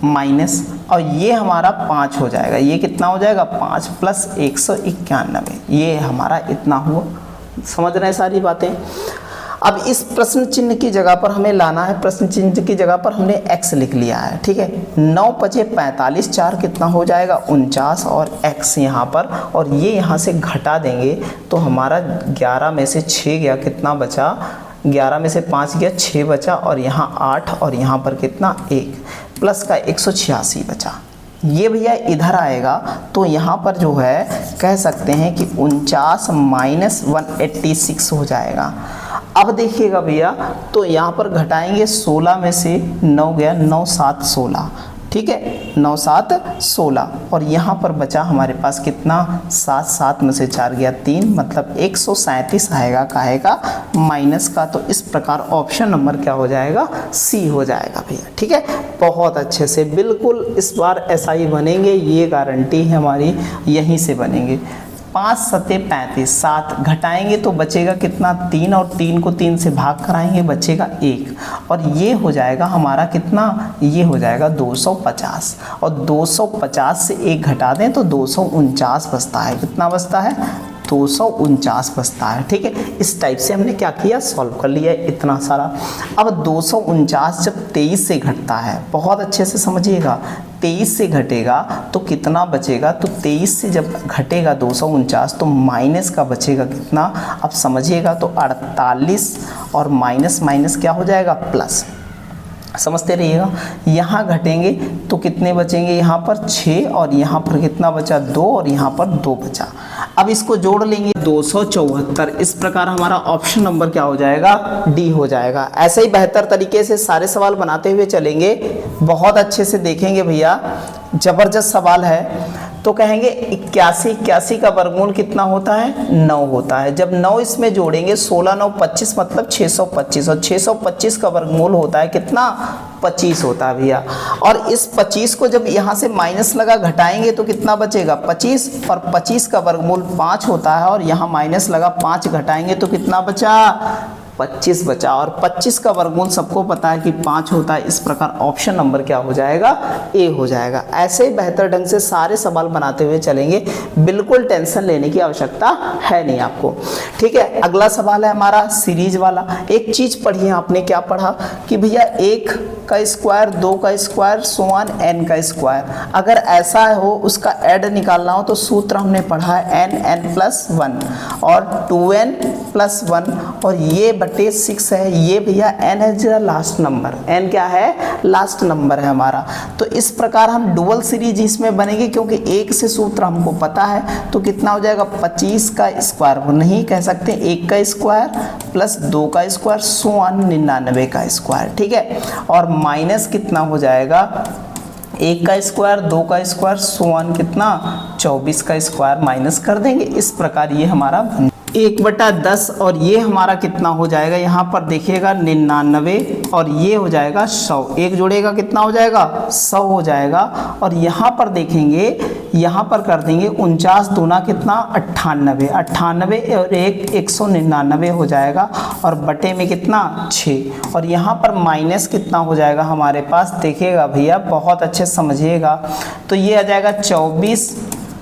माइनस, और ये हमारा 5 हो जाएगा, ये कितना हो जाएगा 5 प्लस 191, ये हमारा इतना हुआ। समझ रहे हैं सारी बातें। अब इस प्रश्न चिन्ह की जगह पर हमें लाना है, प्रश्न चिन्ह की जगह पर हमने x लिख लिया है, ठीक है। 9 पचे 45, 4 कितना हो जाएगा 49 और x यहाँ पर, और ये यहाँ से घटा देंगे तो हमारा 11 में से 6 गया, कितना बचा 11 में से 5 गया 6 बचा, और यहाँ 8 और यहाँ पर कितना 1 प्लस का 186 बचा। ये भैया इधर आएगा तो यहाँ पर जो है कह सकते हैं कि 49 माइनस 186 हो जाएगा। अब देखिएगा भैया तो यहाँ पर घटाएंगे 16 में से 9 गया, 9 7 16, ठीक है, 9 7 16, और यहाँ पर बचा हमारे पास कितना 7 7 में से 4 गया 3, मतलब 137 आएगा, कहेगा माइनस का। तो इस प्रकार ऑप्शन नंबर क्या हो जाएगा सी हो जाएगा भैया, ठीक है। बहुत अच्छे से बिल्कुल इस बार ऐसा ही बनेंगे, ये गारंटी है हमारी, यहीं से बनेंगे। 5 सते 35, 7 घटाएंगे तो बचेगा कितना 3, और 3 को 3 से भाग कराएंगे बचेगा 1, और ये हो जाएगा हमारा कितना, ये हो जाएगा 250, और 250 से 1 घटा दें तो 249 बचता है। कितना बचता है 249 बचता है, ठीक है। इस टाइप से हमने क्या किया सॉल्व कर लिया इतना सारा। अब 249 जब 23 से घटता है, बहुत अच्छे से समझिएगा, 23 से घटेगा तो कितना बचेगा, तो 23 से जब घटेगा 249 तो माइनस का बचेगा कितना, अब समझिएगा तो 48, और माइनस माइनस क्या हो जाएगा प्लस, समझते रहिएगा। यहाँ घटेंगे तो कितने बचेंगे, यहाँ पर 6, और यहाँ पर कितना बचा 2, और यहाँ पर 2 बचा। अब इसको जोड़ लेंगे 274। इस प्रकार हमारा ऑप्शन नंबर क्या हो जाएगा डी हो जाएगा। ऐसे ही बेहतर तरीके से सारे सवाल बनाते हुए चलेंगे, बहुत अच्छे से देखेंगे भैया, जबरदस्त सवाल है। तो कहेंगे 81 का वर्गमूल कितना होता है 9 होता है। जब 9 इसमें जोड़ेंगे 16 9 25 मतलब 625, और 625 का वर्गमूल होता है कितना 25 होता है भैया। और इस 25 को जब यहाँ से माइनस लगा घटाएंगे तो कितना बचेगा 25, और 25 का वर्गमूल 5 होता है, और यहाँ माइनस लगा 5 घटाएंगे तो कितना बचा 25 बचा, और 25 का वर्गमूल सबको पता है कि 5 होता है। इस प्रकार ऑप्शन नंबर क्या हो जाएगा ए हो जाएगा। ऐसे ही बेहतर ढंग से सारे सवाल बनाते हुए चलेंगे, बिल्कुल टेंशन लेने की आवश्यकता है नहीं आपको, ठीक है। अगला सवाल है हमारा सीरीज वाला। एक चीज पढ़िए आपने, क्या पढ़ा कि भैया 1 का स्क्वायर 2 का स्क्वायर सोन n का स्क्वायर, अगर ऐसा हो उसका ऐड निकालना हो तो सूत्र हमने पढ़ा है n+1 और 2n+1, और ये बटे 6 है। ये भैया n है जो लास्ट नंबर, n क्या है लास्ट नंबर है हमारा। तो इस प्रकार हम डुअल सीरीज इसमें बनेगी, क्योंकि 1 से सूत्र हमको पता है। तो कितना हो जाएगा 25 का स्क्वायर, नहीं कह सकते 1 का स्क्वायर प्लस 2 का स्क्वायर सोन 99 का स्क्वायर, ठीक है। और माइनस कितना हो जाएगा 1 का स्क्वायर 2 का स्क्वायर सोन कितना 24 का स्क्वायर माइनस कर देंगे। इस प्रकार ये हमारा 1/10, और ये हमारा कितना हो जाएगा, यहाँ पर देखिएगा 99, और ये हो जाएगा 100, एक जोड़ेगा कितना हो जाएगा 100 हो जाएगा। और यहाँ पर देखेंगे, यहाँ पर कर देंगे 49 दूना कितना 98, 98 और 1 199 हो जाएगा, और बटे में कितना 6, और यहाँ पर माइनस कितना हो जाएगा हमारे पास, देखिएगा भैया बहुत अच्छे समझिएगा। तो ये आ जाएगा 24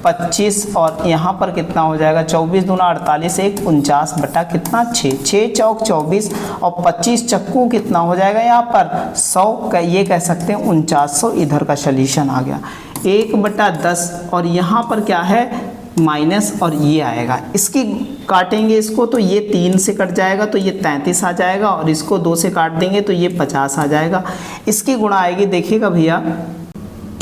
25, और यहाँ पर कितना हो जाएगा 24 दूना 48 1 49 बटा कितना 6, 6 चौक 24, और 25 चक्कू कितना हो जाएगा यहाँ पर 100 का, ये कह सकते हैं 4900। इधर का सॉल्यूशन आ गया 1/10, और यहाँ पर क्या है माइनस, और ये आएगा, इसकी काटेंगे इसको तो ये 3 से कट जाएगा तो ये 33 आ जाएगा, और इसको 2 से काट देंगे तो ये 50 आ जाएगा। इसकी गुणा आएगी, देखिएगा भैया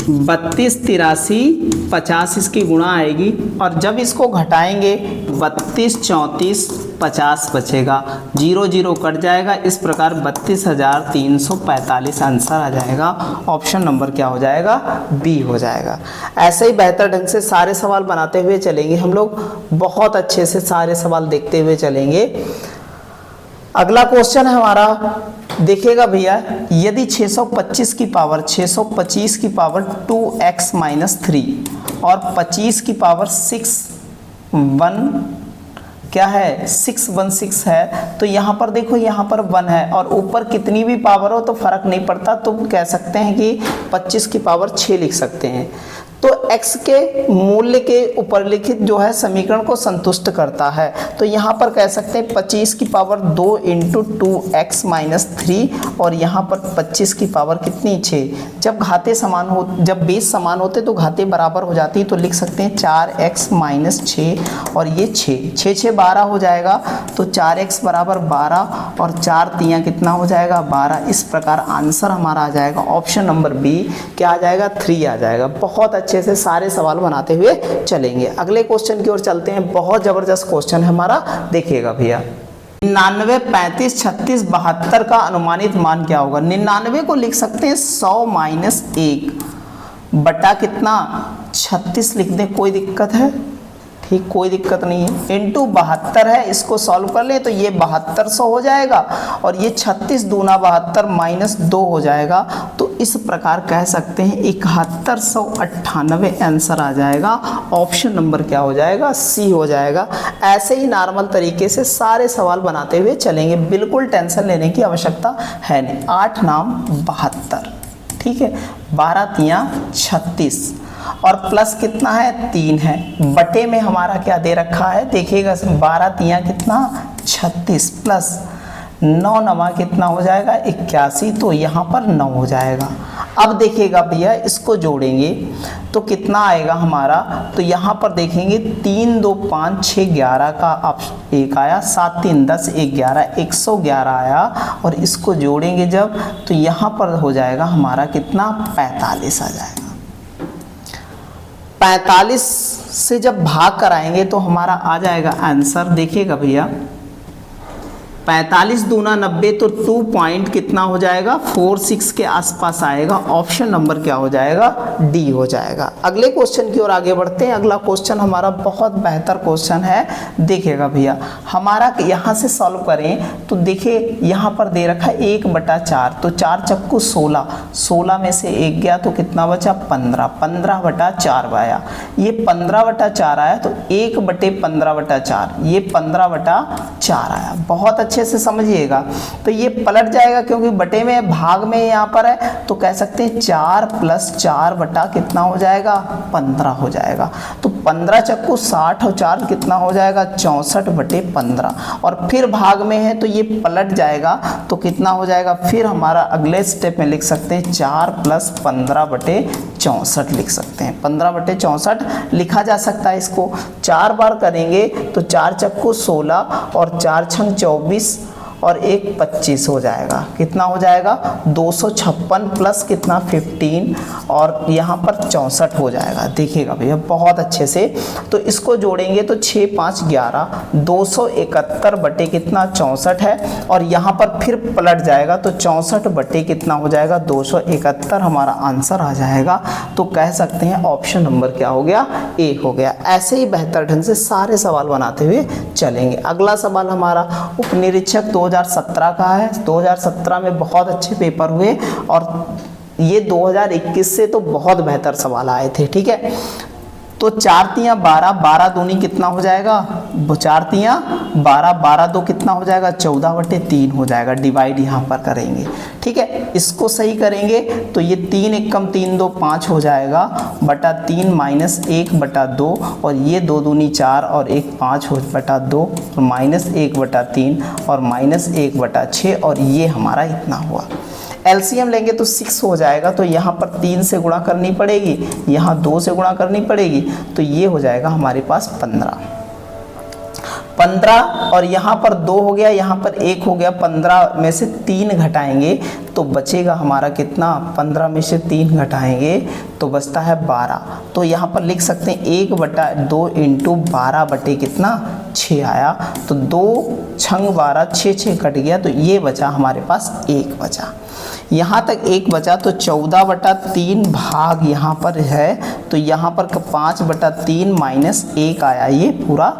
32 83 50 इसकी गुणा आएगी, और जब इसको घटाएंगे 32 34 50 बचेगा, 0 0 कट जाएगा। इस प्रकार 32,345 आंसर आ जाएगा। ऑप्शन नंबर क्या हो जाएगा? बी हो जाएगा। ऐसे ही बेहतर ढंग से सारे सवाल बनाते हुए चलेंगे हम लोग, बहुत अच्छे से सारे सवाल देखते हुए चलेंगे। अगला क्वेश्चन है हमारा, देखिएगा भैया, यदि 625 की पावर 2x माइनस 3 और 25 की पावर 616 है, तो यहाँ पर देखो, यहाँ पर 1 है और ऊपर कितनी भी पावर हो तो फर्क नहीं पड़ता, तो कह सकते हैं कि 25 की पावर 6 लिख सकते हैं। तो x के मूल्य के ऊपर लिखित जो है समीकरण को संतुष्ट करता है, तो यहाँ पर कह सकते हैं 25 की पावर 2 इंटू 2x माइनस 3, और यहाँ पर 25 की पावर कितनी? 6। जब घाते समान हो, जब बेस समान होते तो घाते बराबर हो जाती, तो लिख सकते हैं 4x माइनस 6 और ये 6 6 12 हो जाएगा, तो 4x बराबर 12 और 4 तियाँ कितना हो जाएगा? 12। इस प्रकार आंसर हमारा आ जाएगा ऑप्शन नंबर बी, क्या आ जाएगा? 3 आ जाएगा। बहुत अच्छे से सारे सवाल बनाते हुए चलेंगे। अगले क्वेश्चन की ओर चलते हैं, बहुत जबरदस्त क्वेश्चन है हमारा, देखिएगा भैया। 99 35 36 72 का अनुमानित मान क्या होगा? 99 को लिख सकते हैं 100 माइनस 1 बटा कितना? 36 लिख दें, कोई दिक्कत है? ठीक, कोई दिक्कत नहीं है। इंटू 72 है, इसको सॉल्व कर ले तो ये 7200 हो जाएगा, और ये 36 दूना 72 माइनस 2 हो जाएगा, तो इस प्रकार कह सकते हैं 7198 आंसर आ जाएगा। ऑप्शन नंबर क्या हो जाएगा? सी हो जाएगा। ऐसे ही नॉर्मल तरीके से सारे सवाल बनाते हुए चलेंगे, बिल्कुल टेंशन लेने की आवश्यकता है नहीं। 8 नाम 72, ठीक है, 12 तियाँ 36 और प्लस कितना है? 3 है, बटे में हमारा क्या दे रखा है? देखिएगा, 12 तियाँ कितना? 36 प्लस 9 नमा कितना हो जाएगा? 81, तो यहाँ पर 9 हो जाएगा। अब देखिएगा भैया, इसको जोड़ेंगे तो कितना आएगा हमारा? तो यहाँ पर देखेंगे 3 2 5 6 11 का एक आया, 7 3 10 11 111 आया, और इसको जोड़ेंगे जब तो यहाँ पर हो जाएगा हमारा कितना? 45 आ जाएगा। 45 से जब भाग कराएंगे तो हमारा आ जाएगा आंसर, देखिएगा भैया, 45 दूना 90, तो 2 पॉइंट कितना हो जाएगा? 46 के आसपास आएगा। ऑप्शन नंबर क्या हो जाएगा? डी हो जाएगा। अगले क्वेश्चन की ओर आगे बढ़ते हैं। अगला क्वेश्चन हमारा बहुत बेहतर क्वेश्चन है, देखिएगा भैया, हमारा यहाँ से सॉल्व करें तो देखिए यहाँ पर दे रखा है 1/4, तो 4 चक्कू 16, 16 में से 1 गया तो कितना बचा? 15, 15/4 आया। ये 15/4 आया, तो 1/15/4, ये 15/4 आया। बहुत अच्छे से समझिएगा, तो ये पलट जाएगा क्योंकि बटे में भाग में यहाँ पर है, तो कह सकते हैं 4 + 4 बटा कितना हो जाएगा? 15 हो जाएगा। तो 15 चक्कू 60 और 4 कितना हो जाएगा? 64/15, और फिर भाग में है तो ये पलट जाएगा, तो कितना हो जाएगा? फिर हमारा अगले स्टेप में लिख सकते हैं 4 + 15/64 लिख सकते हैं। 15/64 लिखा जा सकता है। इसको 4 बार करेंगे तो 4 चक्कू 16 और 4 छंग 24 और 1 25 हो जाएगा। कितना हो जाएगा? 256 प्लस कितना? 15, और यहाँ पर 64 हो जाएगा। देखिएगा भैया बहुत अच्छे से, तो इसको जोड़ेंगे तो 6 5 11, 271 बटे कितना? 64 है, और यहाँ पर फिर पलट जाएगा तो 64 बटे कितना हो जाएगा? 271 हमारा आंसर आ जाएगा। तो कह सकते हैं ऑप्शन नंबर क्या हो गया? ए हो गया। ऐसे ही बेहतर ढंग से सारे सवाल बनाते हुए चलेंगे। अगला सवाल हमारा उपनिरीक्षक 2017 का है। 2017 में बहुत अच्छे पेपर हुए, और ये 2021 से तो बहुत बेहतर सवाल आए थे, ठीक है। तो 4 तियाँ 12, 12 दूनी कितना हो जाएगा? 4 तियाँ 12, 12 दो कितना हो जाएगा? 14/3 हो जाएगा। डिवाइड यहाँ पर करेंगे, ठीक है। इसको सही करेंगे तो ये 3 एकम 3 2 5 हो जाएगा, बटा 3 माइनस 1/2, और ये 2 दूनी 4 और 1 5 हो बटा 2, और माइनस 1/3 और माइनस 1/6, और ये हमारा इतना हुआ। एलसीएम लेंगे तो 6 हो जाएगा, तो यहाँ पर 3 से गुणा करनी पड़ेगी, यहाँ 2 से गुणा करनी पड़ेगी, तो ये हो जाएगा हमारे पास 15। 15 और यहाँ पर 2 हो गया, यहाँ पर 1 हो गया, 15 में से 3 घटाएंगे तो बचेगा हमारा कितना, 15 में से 3 घटाएंगे तो बचता है 12। तो यहाँ पर लिख सकते हैं 1/2 इंटू 12 बटे कितना 6 आया, तो 2 छंग 12, 6 कट गया, तो ये बचा हमारे पास 1 बचा। यहाँ तक 1 बचा, तो 14/3 भाग यहाँ पर है, तो यहाँ पर 5/3 माइनस 1 आया, ये पूरा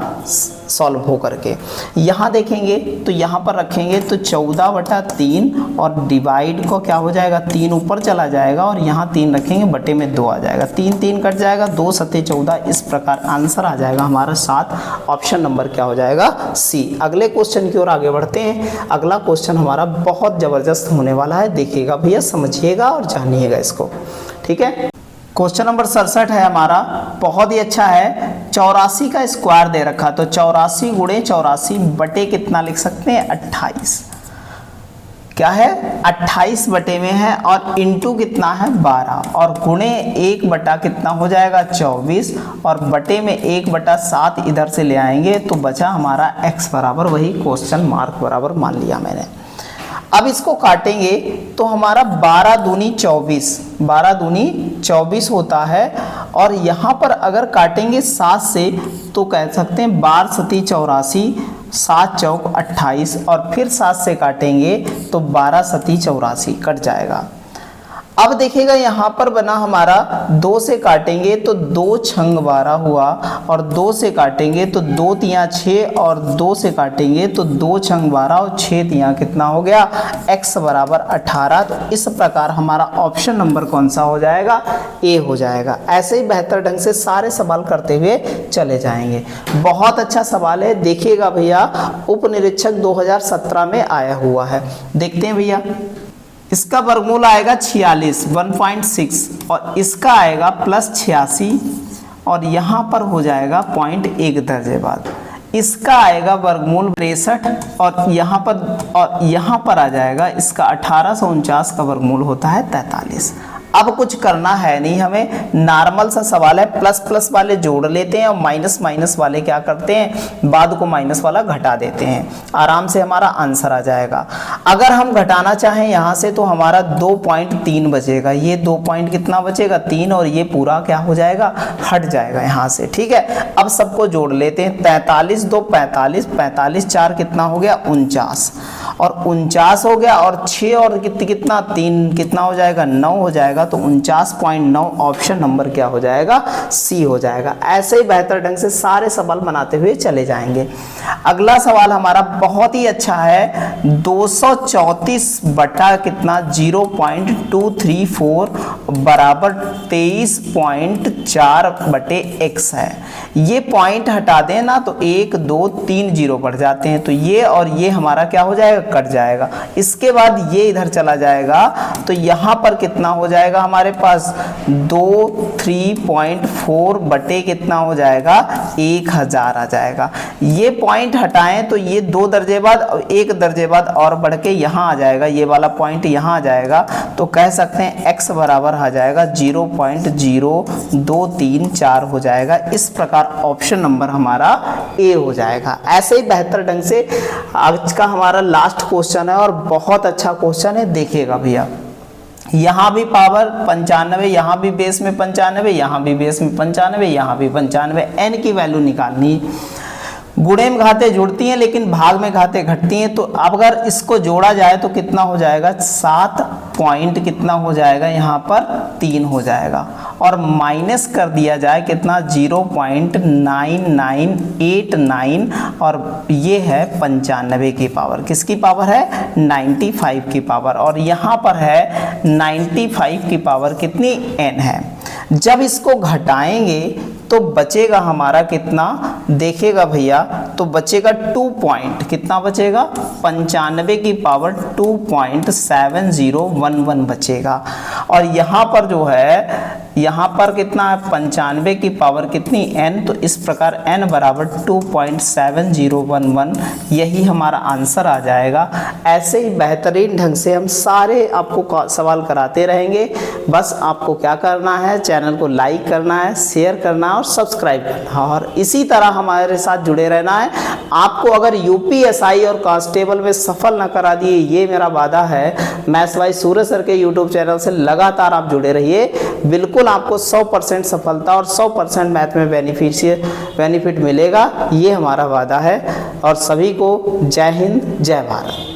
सॉल्व हो करके। यहाँ देखेंगे तो यहाँ पर रखेंगे तो 14/3 और डिवाइड को क्या हो जाएगा, 3 ऊपर चला जाएगा और यहाँ 3 रखेंगे, बटे में 2 आ जाएगा, 3 कट जाएगा, 2 सत्ते 14, इस प्रकार आंसर आ जाएगा हमारा 7। ऑप्शन नंबर क्या हो जाएगा, सी। अगले क्वेश्चन की ओर आगे बढ़ते हैं। अगला क्वेश्चन हमारा बहुत जबरदस्त होने वाला है, देखिएगा भैया, समझिएगा और जानिएगा इसको, ठीक है। क्वेश्चन नंबर 67 है हमारा, बहुत ही अच्छा है। 84 का स्क्वायर दे रखा, तो 84 गुणे 84 बटे कितना लिख सकते हैं, 28। क्या है, 28 बटे में है और इंटू कितना है 12 और गुणे 1 बटा कितना हो जाएगा 24 और बटे में 1/7 इधर से ले आएंगे तो बचा हमारा x बराबर वही क्वेश्चन मार्क बराबर मान लिया मैंने। अब इसको काटेंगे तो हमारा 12 दूनी 24, 12 दूनी 24 होता है और यहाँ पर अगर काटेंगे 7 से तो कह सकते हैं 12 सती 84, 7 चौक 28 और फिर 7 से काटेंगे तो 12 सती 84 कट जाएगा। अब देखिएगा यहाँ पर बना हमारा 2 से काटेंगे तो 2 छंग 12 हुआ और 2 से काटेंगे तो 2 तियाँ 6 और 2 से काटेंगे तो 2 छंग 12 और 6 तियाँ कितना हो गया, x बराबर 18। तो इस प्रकार हमारा ऑप्शन नंबर कौन सा हो जाएगा, ए हो जाएगा। ऐसे ही बेहतर ढंग से सारे सवाल करते हुए चले जाएंगे। बहुत अच्छा सवाल है, देखिएगा भैया, उप निरीक्षक 2017 में आया हुआ है। देखते हैं भैया, इसका वर्गमूल आएगा 46, 1.6 और इसका आएगा +86 और यहाँ पर हो जाएगा 0.1 दर्जे बाद। इसका आएगा वर्गमूल 63 और यहाँ पर आ जाएगा इसका 1849 का वर्गमूल होता है 43। अब कुछ करना है नहीं हमें, नॉर्मल सा सवाल है, प्लस प्लस वाले जोड़ लेते हैं और माइनस माइनस वाले क्या करते हैं, बाद को माइनस वाला घटा देते हैं, आराम से हमारा आंसर आ जाएगा। अगर हम घटाना चाहें यहाँ से तो हमारा 2.3 बचेगा, ये 2 पॉइंट कितना बचेगा 3 और ये पूरा क्या हो जाएगा, हट जाएगा यहाँ से, ठीक है। अब सबको जोड़ लेते हैं, 43 2 45, 45 4 कितना हो गया 49 और 49 हो गया और 6 और कितना 3 कितना हो जाएगा 9 हो जाएगा, तो 49.9 ऑप्शन नंबर क्या हो जाएगा, सी हो जाएगा। ऐसे ही बेहतर ढंग से सारे सवाल बनाते हुए चले जाएंगे। अगला सवाल हमारा बहुत ही अच्छा है, 234 बटा कितना 0.234 बराबर 23.4 बटे x है। ये पॉइंट हटा दें ना तो 1 2 3 0 बढ़ जाते हैं, तो ये और ये हमारा क्या हो जाएगा, कट जाएगा। इसके बाद ये इधर चला जाएगा तो यहाँ पर कितना हो जाएगा हमारे पास 3.4 बटे कितना हो जाएगा 1000 आ जाएगा। ये पॉइंट हटाएं तो ये 2 दर्जे बाद 1 दर्जे बाद और बढ़ के यहाँ आ जाएगा, ये वाला पॉइंट यहाँ आ जाएगा, तो कह सकते हैं x बराबर आ जाएगा 0.0234 हो जाएगा। इस प्रकार ऑप्शन नंबर हमारा ए हो जाएगा। ऐसे ही बेहतर ढंग से आज का हमारा लास्ट क्वेश्चन है और बहुत अच्छा क्वेश्चन है, देखिएगा भैया। यहाँ भी पावर 95, यहाँ भी बेस में 95, यहाँ भी बेस में 95, यहाँ भी 95, n की वैल्यू निकालनी। गुणे में घाते जुड़ती हैं लेकिन भाग में घाते घटती हैं, तो अब अगर इसको जोड़ा जाए तो कितना हो जाएगा 7 पॉइंट कितना हो जाएगा यहाँ पर 3 हो जाएगा और माइनस कर दिया जाए कितना 0.9989 और ये है 95 की पावर, किसकी पावर है 95 की पावर और यहाँ पर है 95 की पावर कितनी n है। जब इसको घटाएंगे तो बचेगा हमारा कितना, देखिएगा भैया, तो बचेगा 2 पॉइंट कितना बचेगा 95 की पावर 2.7011 बचेगा और यहाँ पर जो है यहाँ पर कितना है 95 की पावर कितनी n, तो इस प्रकार n बराबर 2.7011 यही हमारा आंसर आ जाएगा। ऐसे ही बेहतरीन ढंग से हम सारे आपको सवाल कराते रहेंगे। बस आपको क्या करना है, चैनल को लाइक करना है, शेयर करना है और सब्सक्राइब करना है और इसी तरह हमारे साथ जुड़े रहना है। आपको अगर यूपीएसआई और कांस्टेबल में सफल न करा दिए, ये मेरा वादा है। मैथ्स बाय सूर्य सर के यूट्यूब चैनल से लगातार आप जुड़े रहिए, बिल्कुल आपको 100% सफलता और 100% मैथ में बेनिफिट मिलेगा, ये हमारा वादा है। और सभी को जय हिंद, जय भारत।